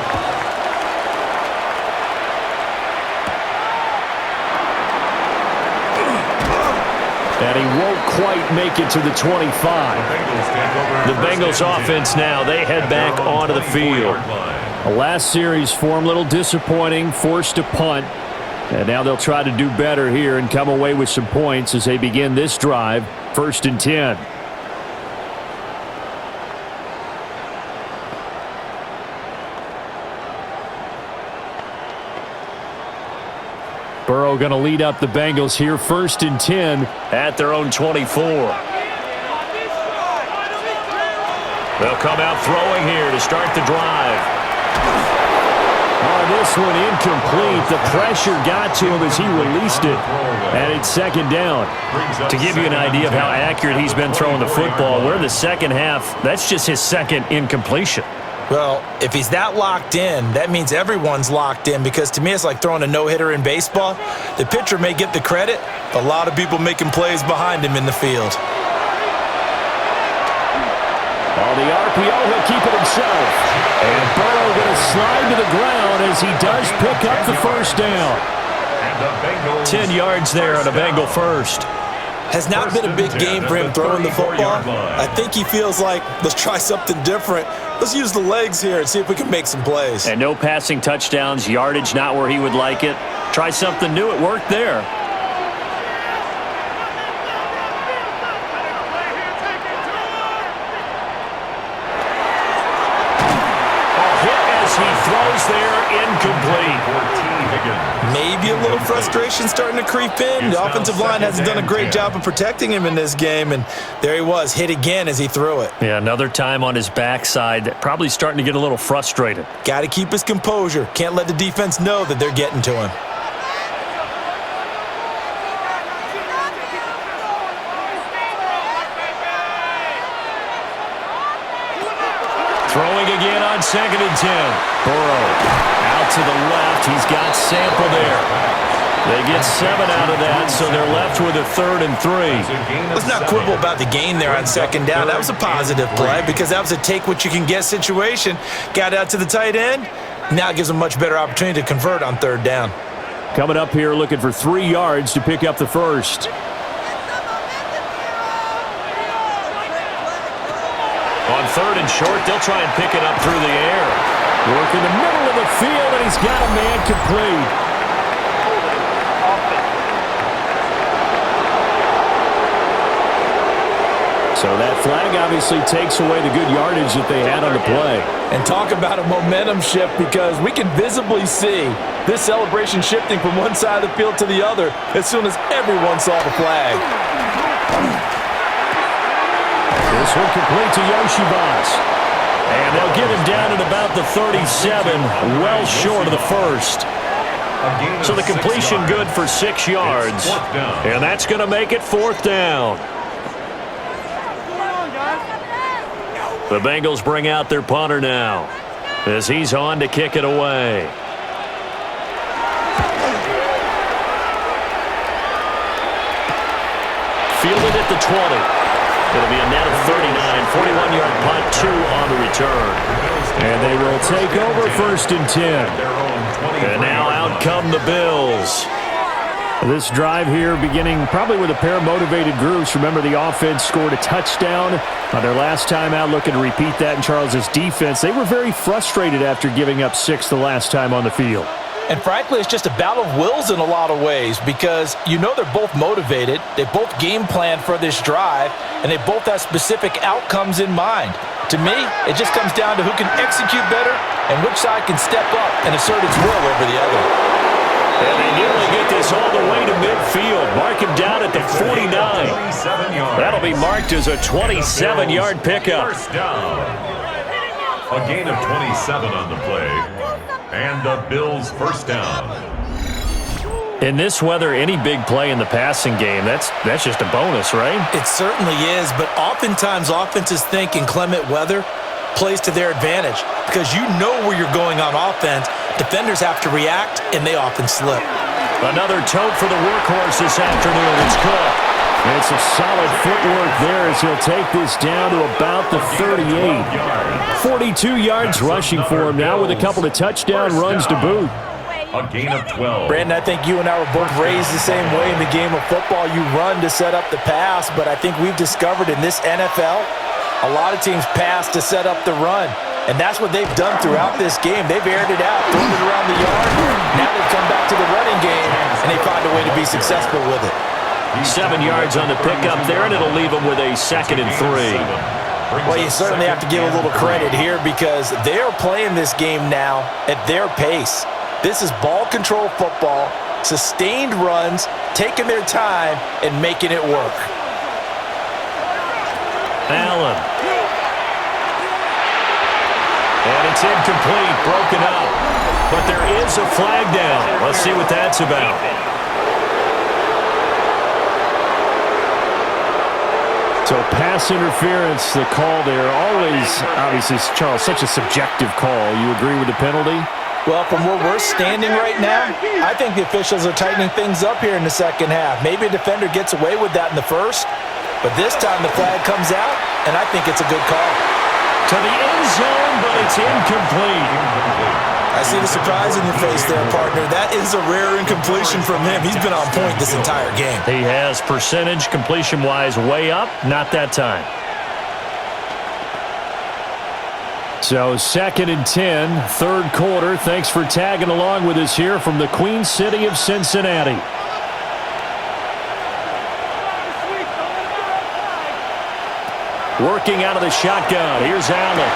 And he won't quite make it to the 25. The Bengals offense now, they head back onto the field. The last series for them, a little disappointing, forced to punt. And now they'll try to do better here and come away with some points as they begin this drive, 1st and 10. Burrow going to lead up the Bengals here, 1st and 10 at their own 24. They'll come out throwing here to start the drive. Oh, this one incomplete. The pressure got to him as he released it, and it's 2nd down. To give you an idea of how accurate he's been throwing the football, we're in the second half. That's just his 2nd incompletion. Well, if he's that locked in, that means everyone's locked in, because to me it's like throwing a no-hitter in baseball. The pitcher may get the credit, but a lot of people making plays behind him in the field. On the RPO, he'll keep it himself. And Burrow going to slide to the ground as he does pick up the 1st down. 10 yards there on a Bengal first. Has not been a big game for him throwing the football. I think he feels like, let's try something different. Let's use the legs here and see if we can make some plays. And no passing touchdowns, yardage not where he would like it. Try something new. It worked there. Throws there, incomplete. Maybe a little frustration starting to creep in. The offensive line hasn't done a great job of protecting him in this game, and there he was, hit again as he threw it. Yeah, another time on his backside, probably starting to get a little frustrated. Got to keep his composure. Can't let the defense know that they're getting to him. Throwing again on 2nd and 10. Burrow out to the left. He's got Sample there. They get 7 out of that, so they're left with a 3rd and 3. Let's not quibble about the gain there on 2nd down. That was a positive play because that was a take-what-you-can-get situation. Got out to the tight end. Now it gives them a much better opportunity to convert on 3rd down. Coming up here looking for 3 yards to pick up the 1st. On 3rd and short, they'll try and pick it up through the air. Work in the middle of the field, and he's got a man complete. So that flag obviously takes away the good yardage that they had on the play. And talk about a momentum shift, because we can visibly see this celebration shifting from one side of the field to the other as soon as everyone saw the flag. This one complete to Yoshibas. And they'll get him down at about the 37, well short of the 1st. So the completion good for 6 yards. And that's going to make it 4th down. The Bengals bring out their punter now as he's on to kick it away. Fielded at the 20. It'll be a net of 39, 41-yard punt, 2 on the return. And they will take over 1st and 10. And now out come the Bills. This drive here beginning probably with a pair of motivated groups. Remember, the offense scored a touchdown on their last time out. Looking to repeat that in Charles's defense. They were very frustrated after giving up 6 the last time on the field. And frankly, it's just a battle of wills in a lot of ways, because you know they're both motivated. They both game plan for this drive, and they both have specific outcomes in mind. To me, it just comes down to who can execute better and which side can step up and assert its will over the other. And they nearly get this all the way to midfield. Mark him down at the 49. That'll be marked as a 27-yard pickup. First down. A gain of 27 on the play. And the Bills' first down. In this weather, any big play in the passing game, that's just a bonus, right? It certainly is, but oftentimes offenses think inclement weather plays to their advantage, because you know where you're going on offense. Defenders have to react, and they often slip. Another tote for the workhorse this afternoon. It's Cook. It's a solid footwork there as he'll take this down to about the 38. 42 yards rushing for him now with a couple of touchdown runs to boot. A gain of 12. Brandon, I think you and I were both raised the same way in the game of football. You run to set up the pass, but I think we've discovered in this NFL, a lot of teams pass to set up the run. And that's what they've done throughout this game. They've aired it out, thrown it around the yard. Now they've come back to the running game, and they find a way to be successful with it. 7 yards on the pickup there, and it'll leave them with a 2nd and 3. Well, you certainly have to give a little credit here, because they're playing this game now at their pace. This is ball control football. sustained runs, taking their time, and making it work. Allen. And it's incomplete, broken up. But there is a flag down. Let's see what that's about. So pass interference, the call there. Always, obviously, Charles, such a subjective call. You agree with the penalty? Well, from where we're standing right now, I think the officials are tightening things up here in the second half. Maybe a defender gets away with that in the first, but this time the flag comes out, and I think it's a good call. To the end zone, but it's incomplete. I see the surprise in your face there, partner. That is a rare incompletion from him. He's been on point this entire game. He has percentage completion-wise way up, not that time. So 2nd and 10, third quarter. Thanks for tagging along with us here from the Queen City of Cincinnati. Working out of the shotgun. Here's Allen.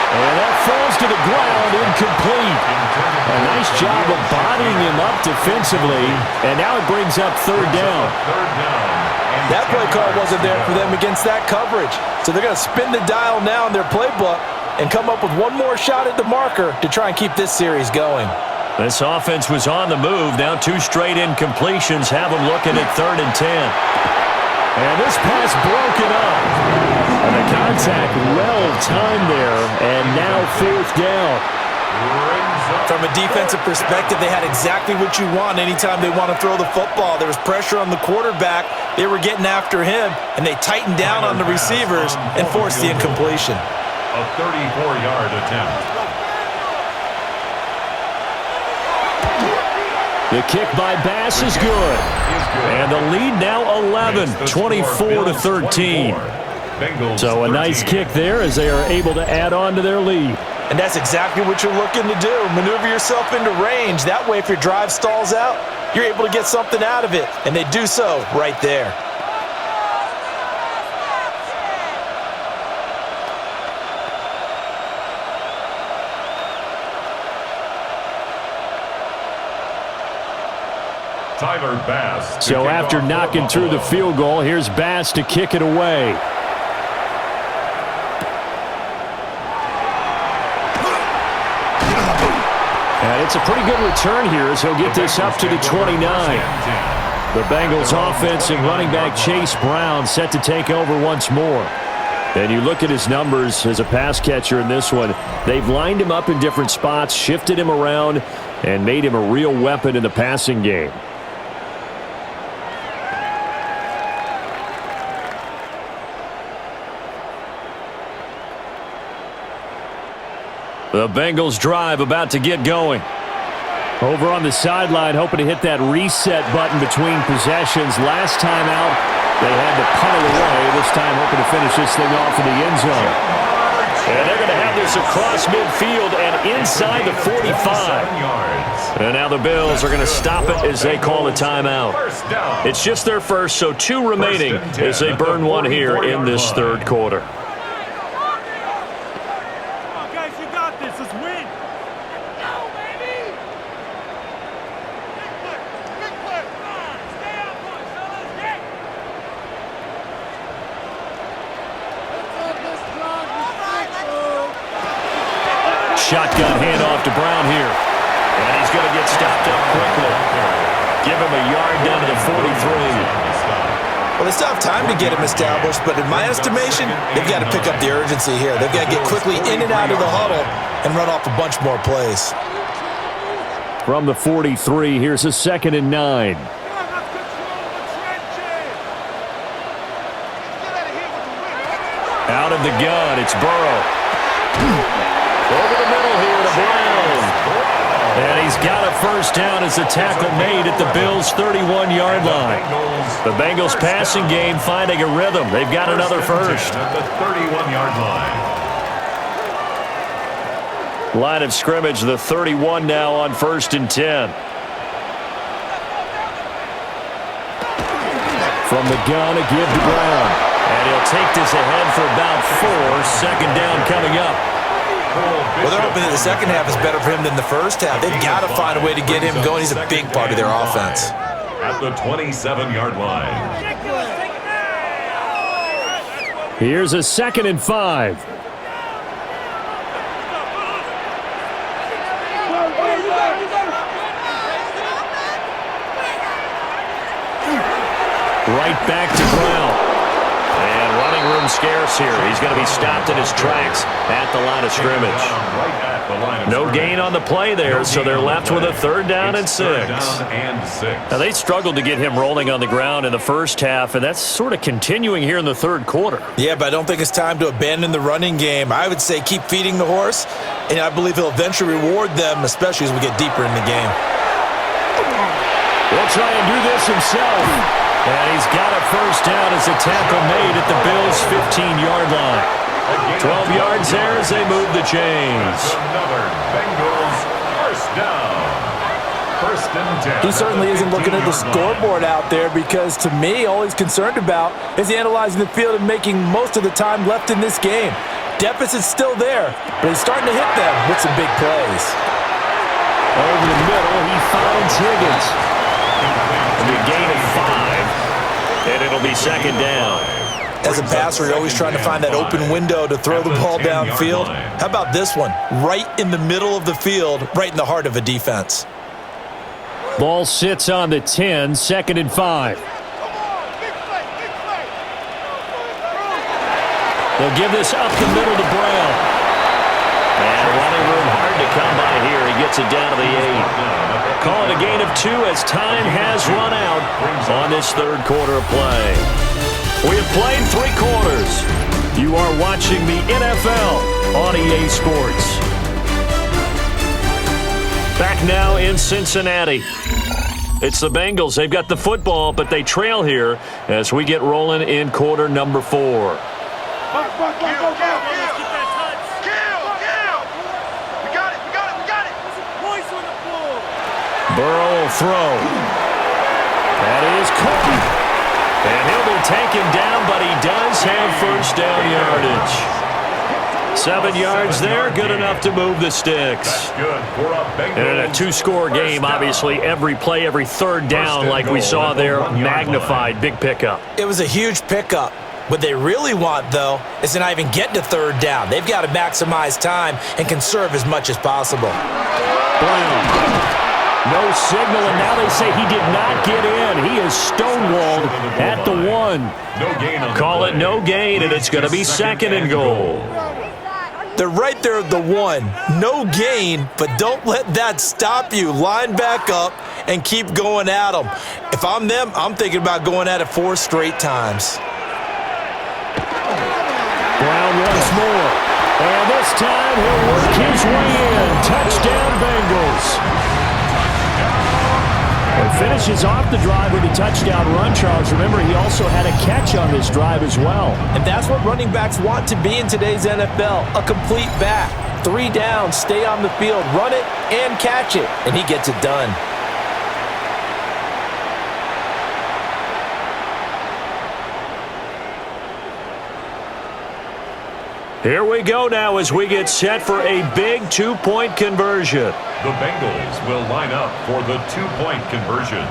And that falls to the ground, incomplete. A nice job of bodying him up defensively. And now it brings up third down. That play call wasn't there for them against that coverage. So they're going to spin the dial now in their playbook and come up with one more shot at the marker to try and keep this series going. This offense was on the move. Now 2 straight incompletions have them looking at 3rd and 10. And this pass broken up. And the contact well-timed there. And now 4th down. From a defensive perspective, they had exactly what you want anytime they want to throw the football. There was pressure on the quarterback. They were getting after him, and they tightened down on the receivers and forced the incompletion. A 34-yard attempt. The kick by Bass is good. And the lead now 11, 24-13. So a nice kick there as they are able to add on to their lead. And that's exactly what you're looking to do. Maneuver yourself into range. That way, if your drive stalls out, you're able to get something out of it. And they do so right there. Tyler Bass. So after knocking through the field goal, here's Bass to kick it away. And it's a pretty good return here as he'll get this up to the 29. The Bengals offense and running back Chase Brown set to take over once more. And you look at his numbers as a pass catcher in this one. They've lined him up in different spots, shifted him around, and made him a real weapon in the passing game. The Bengals drive about to get going. Over on the sideline, hoping to hit that reset button between possessions. Last time out, they had to punt it away. This time hoping to finish this thing off in the end zone. And they're going to have this across midfield and inside the 45. And now the Bills are going to stop it as they call a timeout. It's just their first, so 2 remaining as they burn one here in this third quarter. Shotgun handoff to Brown here. And he's going to get stopped up quickly. Give him a yard down to the 43. Well, they still have time to get him established, but in my estimation, they've got to pick up the urgency here. They've got to get quickly in and out of the huddle and run off a bunch more plays. From the 43, here's a 2nd and 9. Out of the gun, it's Burrow. Over the middle here to Brown. And he's got a first down as the tackle made at the Bills' 31-yard line. The Bengals passing game finding a rhythm. They've got another first. At the 31-yard line. Line of scrimmage, the 31 now on 1st and 10. From the gun, a give to Brown. And he'll take this ahead for about 4. 2nd down coming up. Well, they're hoping that the second half is better for him than the first half. They've got to find a way to get him going. He's a big part of their offense. At the 27-yard line. Here's a 2nd and 5. Right back to Brown. And running room scarce here. He's going to be stopped in his tracks at the line of scrimmage. No gain on the play there, so they're left with a 3rd down and 6. Now, they struggled to get him rolling on the ground in the first half, and that's sort of continuing here in the 3rd quarter. Yeah, but I don't think it's time to abandon the running game. I would say keep feeding the horse, and I believe he'll eventually reward them, especially as we get deeper in the game. He'll try and do this himself. And he's got a 1st down as a tackle made at the Bills' 15-yard line. 12 yards there as they move the chains. Another Bengals 1st down. 1st and 10. He certainly isn't looking at the scoreboard out there because, to me, all he's concerned about is analyzing the field and making most of the time left in this game. Deficit's still there, but he's starting to hit them with some big plays. Over the middle, he finds Higgins. And a gain of 5, and it'll be 2nd down. As a passer, you're always trying to find that open window to throw the ball downfield. How about this one? Right in the middle of the field, right in the heart of a defense. Ball sits on the 10, 2nd and 5. They'll give this up the middle to Brown. And running room hard to come by here. He gets it down to the 8. Call it a gain of 2 as time has run out on this 3rd quarter of play. We have played 3 quarters. You are watching the NFL on EA Sports. Back now in Cincinnati. It's the Bengals. They've got the football, but they trail here as we get rolling in quarter number 4. Burrow will throw. That is caught. And he'll be taken down, but he does have 1st down yardage. 7 yards there, good enough to move the sticks. And in a 2-score game, obviously, every play, every 3rd down, like we saw there, magnified, big pickup. It was a huge pickup. What they really want, though, is to not even get to 3rd down. They've got to maximize time and conserve as much as possible. Brown. No signal, and now they say he did not get in. He is stonewalled at the 1. Call it no gain, and it's going to be 2nd and goal. They're right there at the 1. No gain, but don't let that stop you. Line back up and keep going at them. If I'm them, I'm thinking about going at it 4 straight times. Brown once more. And this time he'll work his way in. Touchdown, Bengals. And finishes off the drive with a touchdown run, Charles. Remember, he also had a catch on this drive as well. And that's what running backs want to be in today's NFL, a complete back. 3 downs, stay on the field, run it, and catch it. And he gets it done. Here we go now as we get set for a big 2-point conversion. The Bengals will line up for the 2-point conversion.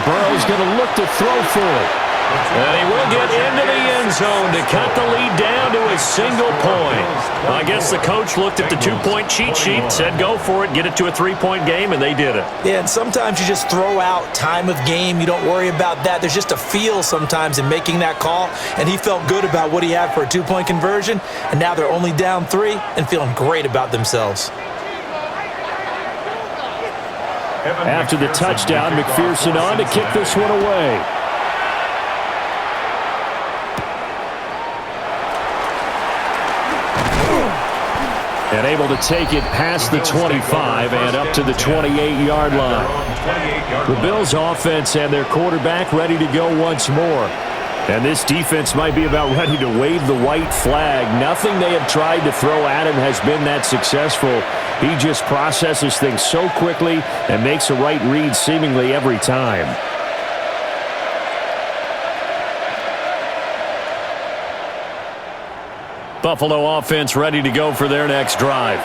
Burrow's going to look to throw for it. And he will get into the end zone to cut the lead down to a single point. I guess the coach looked at the 2-point cheat sheet, said go for it, get it to a 3-point game, and they did it. Yeah, and sometimes you just throw out time of game. You don't worry about that. There's just a feel sometimes in making that call, and he felt good about what he had for a 2-point conversion, and now they're only down 3 and feeling great about themselves. After the touchdown, McPherson on to kick this one away. And able to take it past the 25 and up to the 28-yard line. The Bills' offense and their quarterback ready to go once more. And this defense might be about ready to wave the white flag. Nothing they have tried to throw at him has been that successful. He just processes things so quickly and makes a right read seemingly every time. Buffalo offense ready to go for their next drive.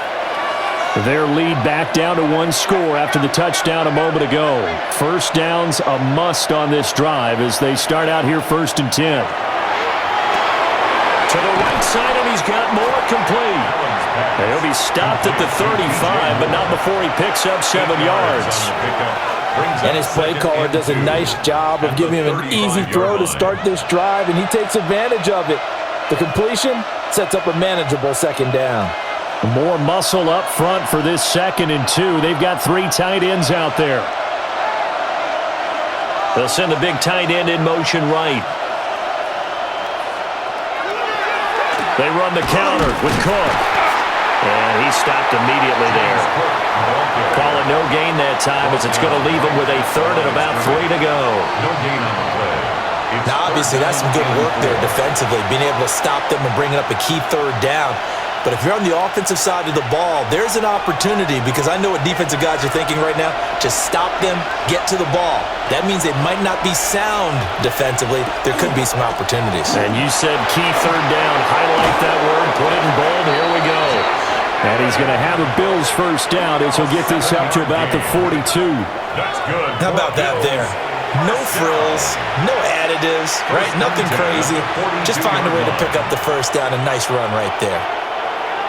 Their lead back down to one score after the touchdown a moment ago. First down's a must on this drive as they start out here 1st and 10. To the right side, and he's got more complete. And he'll be stopped at the 35, but not before he picks up 7 yards. And his play caller does a nice job of giving him an easy throw to start this drive, and he takes advantage of it. The completion sets up a manageable 2nd down. More muscle up front for this 2nd and 2. They've got 3 tight ends out there. They'll send the big tight end in motion right. They run the counter with Cook. And he stopped immediately there. Call it no gain that time as it's going to leave him with a 3rd and about 3 to go. No gain on the play. Now, obviously, that's some good work there defensively, being able to stop them and bringing up a key 3rd down. But if you're on the offensive side of the ball, there's an opportunity because I know what defensive guys are thinking right now. Just stop them, get to the ball. That means they might not be sound defensively. There could be some opportunities. And you said key 3rd down. Highlight that word. Put it in bold. Here we go. And he's going to have a Bills 1st down as he'll get this up to about the 42. That's good. How about that there? No frills, no additives, right? Nothing crazy. Just find a way to pick up the 1st down. A nice run right there.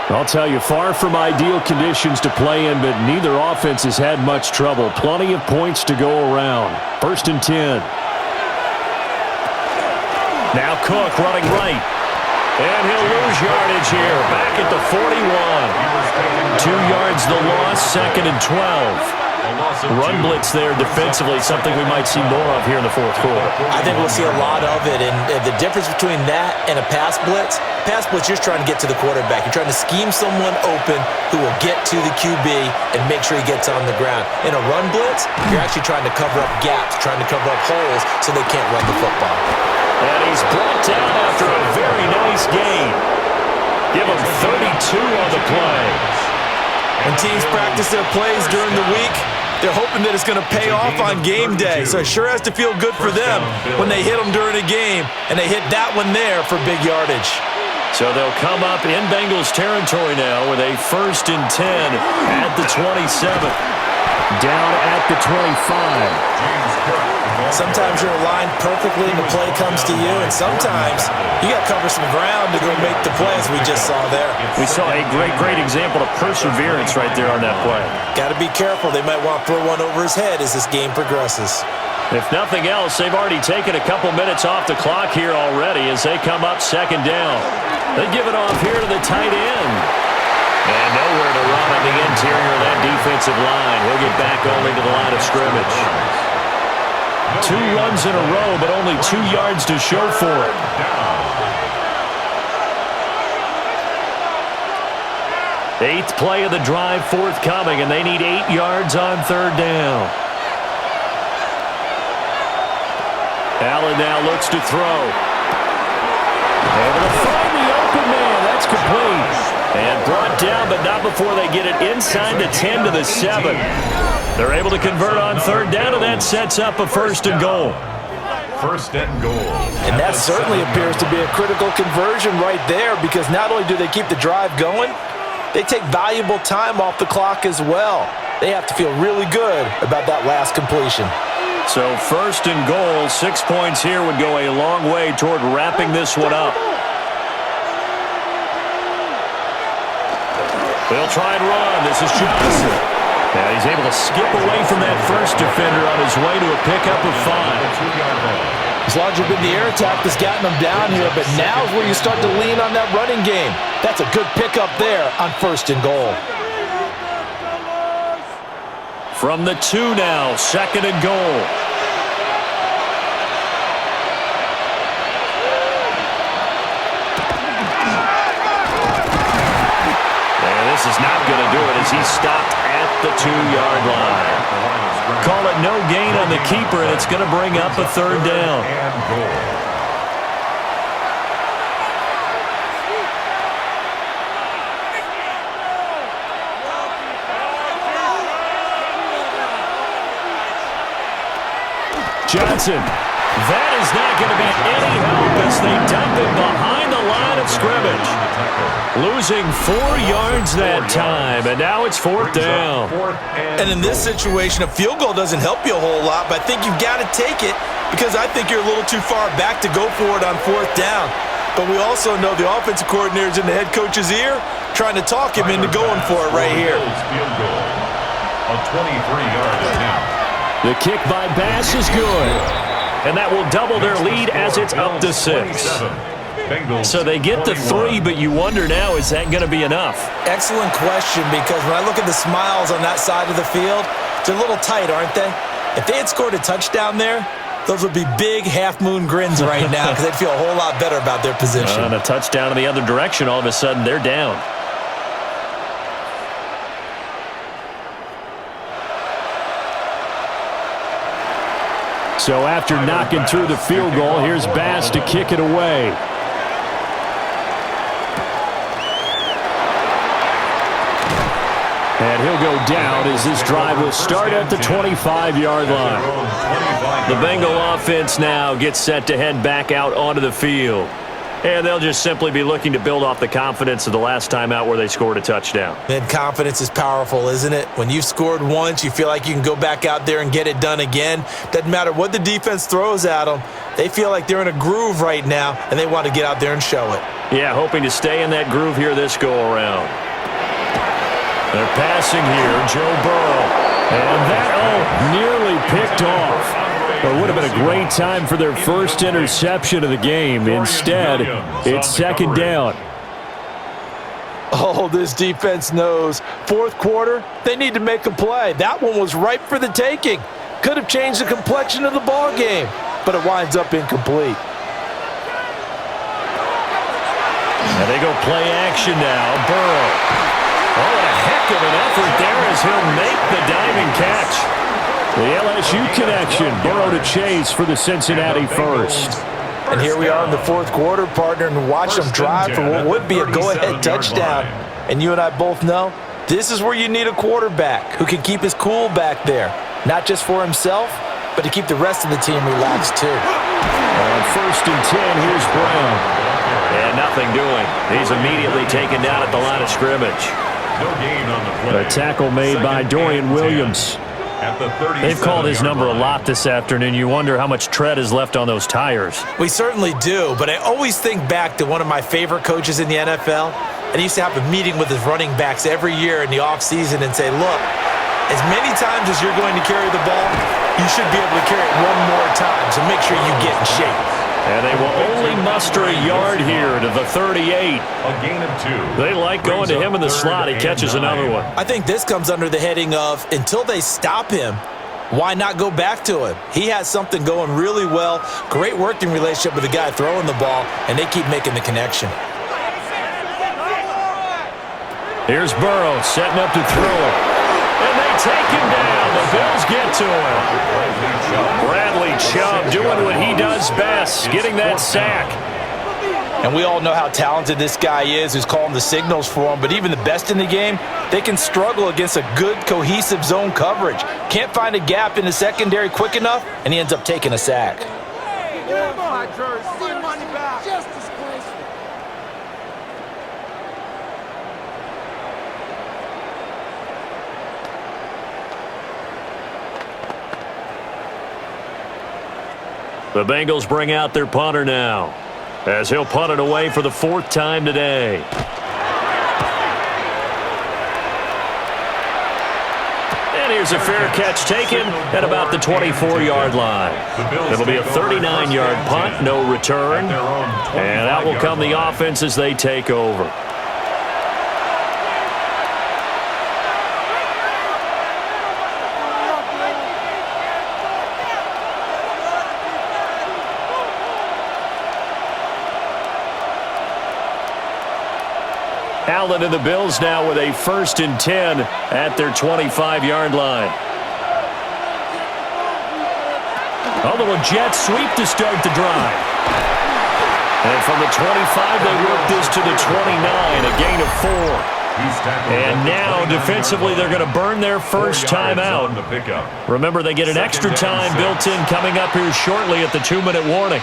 I'll tell you, far from ideal conditions to play in, but neither offense has had much trouble. Plenty of points to go around. 1st and 10. Now Cook running right. And he'll lose yardage here. Back at the 41. 2 yards the loss, 2nd and 12. Run blitz there defensively, something we might see more of here in the 4th quarter. I think we'll see a lot of it, and the difference between that and a pass blitz, you're just trying to get to the quarterback. You're trying to scheme someone open who will get to the QB and make sure he gets on the ground. In a run blitz, you're actually trying to cover up gaps, trying to cover up holes so they can't run the football. And he's brought down after a very nice gain. Give him 32 on the play. When teams practice their plays during the week, they're hoping that it's going to pay off on game day. So it sure has to feel good for them when they hit them during a game, and they hit that one there for big yardage. So they'll come up in Bengals territory now with a 1st and 10 at the 27. Down at the 25. Sometimes you're aligned perfectly and the play comes to you, and sometimes you got to cover some ground to go make the play, as we just saw there. We saw a great example of perseverance right there on that play. Got to be careful. They might want to throw one over his head as this game progresses. If nothing else, they've already taken a couple minutes off the clock here already as they come up 2nd down. They give it off here to the tight end. And nowhere to run on the interior of that defensive line. He'll get back only to the line of scrimmage. 2 runs in a row, but only 2 yards to show for it. Eighth play of the drive forthcoming, and they need 8 yards on 3rd down. Allen now looks to throw. Able to find the open man. That's complete. And brought down, but not before they get it inside the 10 to the 7. They're able to convert on 3rd down, and that sets up a 1st and goal. 1st and goal. And that certainly appears to be a critical conversion right there, because not only do they keep the drive going, they take valuable time off the clock as well. They have to feel really good about that last completion. So 1st and goal, 6 points here would go a long way toward wrapping this one up. They'll try and run. This is Johnson. Now he's able to skip away from that first defender on his way to a pickup of 5. As long as you've been the air attack that's gotten them down here, but now's where you start to lean on that running game. That's a good pickup there on 1st and goal. From the 2 now, 2nd and goal. This is not going to do it as he's stopped at the 2-yard line. Call it no gain on the keeper, and it's going to bring up a 3rd down. Johnson That is not going to be any help as they dump him behind the line of scrimmage. Losing 4 yards that time, and now it's 4th down. And in this situation, a field goal doesn't help you a whole lot, but I think you've got to take it because I think you're a little too far back to go for it on 4th down. But we also know the offensive coordinator's in the head coach's ear trying to talk him into going for it right here. Field goal. A 23-yard attempt. The kick by Bass is good. And that will double their lead as it's up to 6. So they get the 3, but you wonder now, is that going to be enough? Excellent question, because when I look at the smiles on that side of the field, they're a little tight, aren't they? If they had scored a touchdown there, those would be big half-moon grins right now because they'd feel a whole lot better about their position. And a touchdown in the other direction, all of a sudden they're down. So after knocking through the field goal, here's Bass to kick it away. And he'll go down as this drive will start at the 25-yard line. The Bengal offense now gets set to head back out onto the field. And they'll just simply be looking to build off the confidence of the last time out where they scored a touchdown. And confidence is powerful, isn't it? When you've scored once, you feel like you can go back out there and get it done again. Doesn't matter what the defense throws at them. They feel like they're in a groove right now, and they want to get out there and show it. Yeah, hoping to stay in that groove here this go-around. They're passing here, Joe Burrow. And that, nearly picked off. It would have been a great time for their first interception of the game. Instead, it's 2nd down. Oh, this defense knows. 4th quarter, they need to make a play. That one was ripe for the taking. Could have changed the complexion of the ball game, but it winds up incomplete. And they go play action now. Burrow. Oh, what a heck of an effort there as he'll make the diving catch. The LSU connection. Burrow to Chase for the Cincinnati first. And here we are in the 4th quarter, partner, and watch them drive for what would be a go-ahead touchdown. And you and I both know this is where you need a quarterback who can keep his cool back there. Not just for himself, but to keep the rest of the team relaxed too. On 1st and 10, here's Brown. And nothing doing. He's immediately taken down at the line of scrimmage. No gain on the play. A tackle made by Dorian Williams. They've called his number a lot this afternoon. You wonder how much tread is left on those tires. We certainly do, but I always think back to one of my favorite coaches in the NFL, and he used to have a meeting with his running backs every year in the offseason and say, look, as many times as you're going to carry the ball, you should be able to carry it one more time, so make sure you get in shape. And they will only muster a yard here to the 38. A gain of 2. They like going to him in the slot. He catches another one. I think this comes under the heading of, until they stop him, why not go back to him? He has something going really well, great working relationship with the guy throwing the ball, and they keep making the connection. Here's Burrow setting up to throw. And they take him down. The Bills get to him. Bradley Chubb doing what he does best, getting that sack. And we all know how talented this guy is who's calling the signals for him, but even the best in the game, they can struggle against a good, cohesive zone coverage. Can't find a gap in the secondary quick enough, and he ends up taking a sack. The Bengals bring out their punter now, as he'll punt it away for the 4th time today. And here's a fair catch taken at about the 24-yard line. It'll be a 39-yard punt, no return. And out will come the offense as they take over. Allen and the Bills now with a 1st and 10 at their 25-yard line. A little jet sweep to start the drive. And from the 25, they work this to the 29, a gain of 4. And now, defensively, they're going to burn their first timeout. Remember, they get an extra time built in coming up here shortly at the 2-minute warning.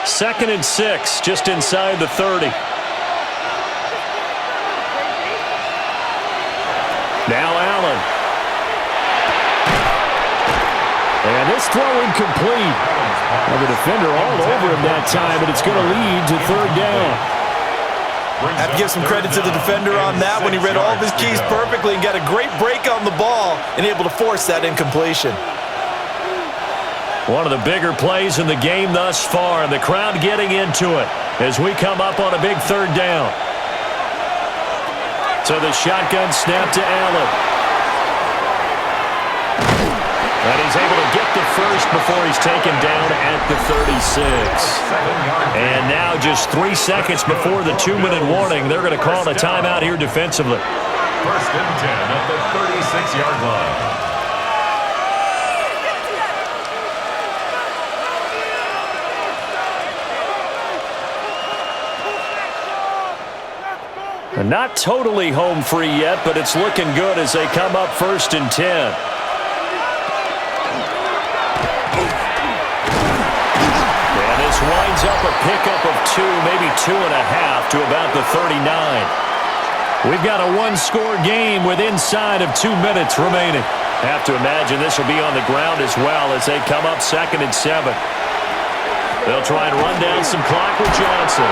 Second and 6, just inside the 30. Now Allen. And this throw incomplete. Well, the defender all over him that time, but it's going to lead to third down. I have to give some credit to the defender on that when he read all of his keys perfectly and got a great break on the ball and able to force that incompletion. One of the bigger plays in the game thus far, and the crowd getting into it as we come up on a big third down. So the shotgun snap to Allen. And he's able to get the first before he's taken down at the 36. And now just 3 seconds before the 2-minute warning, they're going to call a timeout here defensively. First and 10 at the 36-yard line. Not totally home free yet, but it's looking good as they come up first and 10. And this winds up a pickup of 2, maybe 2.5 to about the 39. We've got a one-score game with inside of 2 minutes remaining. Have to imagine this will be on the ground as well as they come up second and 7. They'll try and run down some clock with Johnson.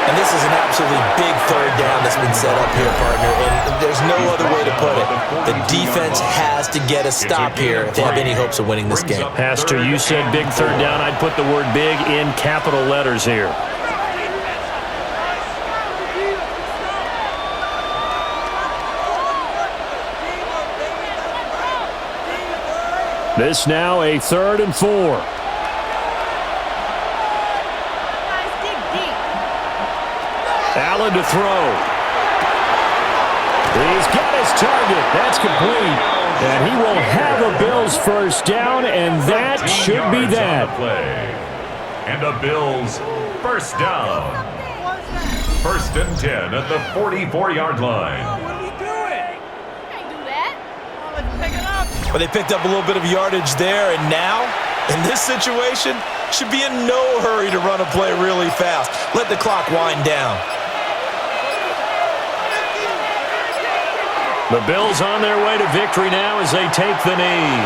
And this is an absolutely big third down that's been set up here, partner, and there's no other way to put it. The defense has to get a stop here if they have any hopes of winning this game. Pastor, you said big third down. I'd put the word big in capital letters here. This now a 3rd and 4. Allen to throw. He's got his target. That's complete. And he will have a Bills first down, and that should be that. And a Bills first down. First and 10 at the 44-yard line. But they picked up a little bit of yardage there, and now, in this situation, should be in no hurry to run a play really fast. Let the clock wind down. The Bills on their way to victory now as they take the knee.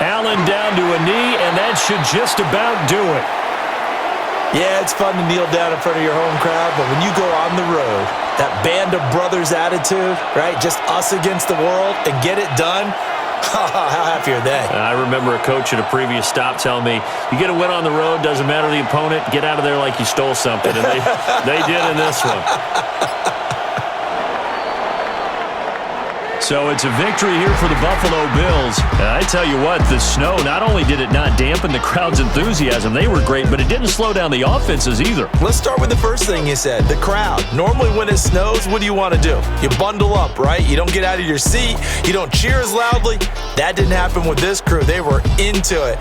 Allen down to a knee, and that should just about do it. Yeah, it's fun to kneel down in front of your home crowd, but when you go on the road, that band of brothers attitude, right, just us against the world, and get it done, how happy are they? I remember a coach at a previous stop telling me, you get a win on the road, doesn't matter the opponent, get out of there like you stole something, and they did in this one. So it's a victory here for the Buffalo Bills. And I tell you what, the snow, not only did it not dampen the crowd's enthusiasm, they were great, but it didn't slow down the offenses either. Let's start with the first thing you said, the crowd. Normally when it snows, what do you want to do? You bundle up, right? You don't get out of your seat. You don't cheer as loudly. That didn't happen with this crew. They were into it.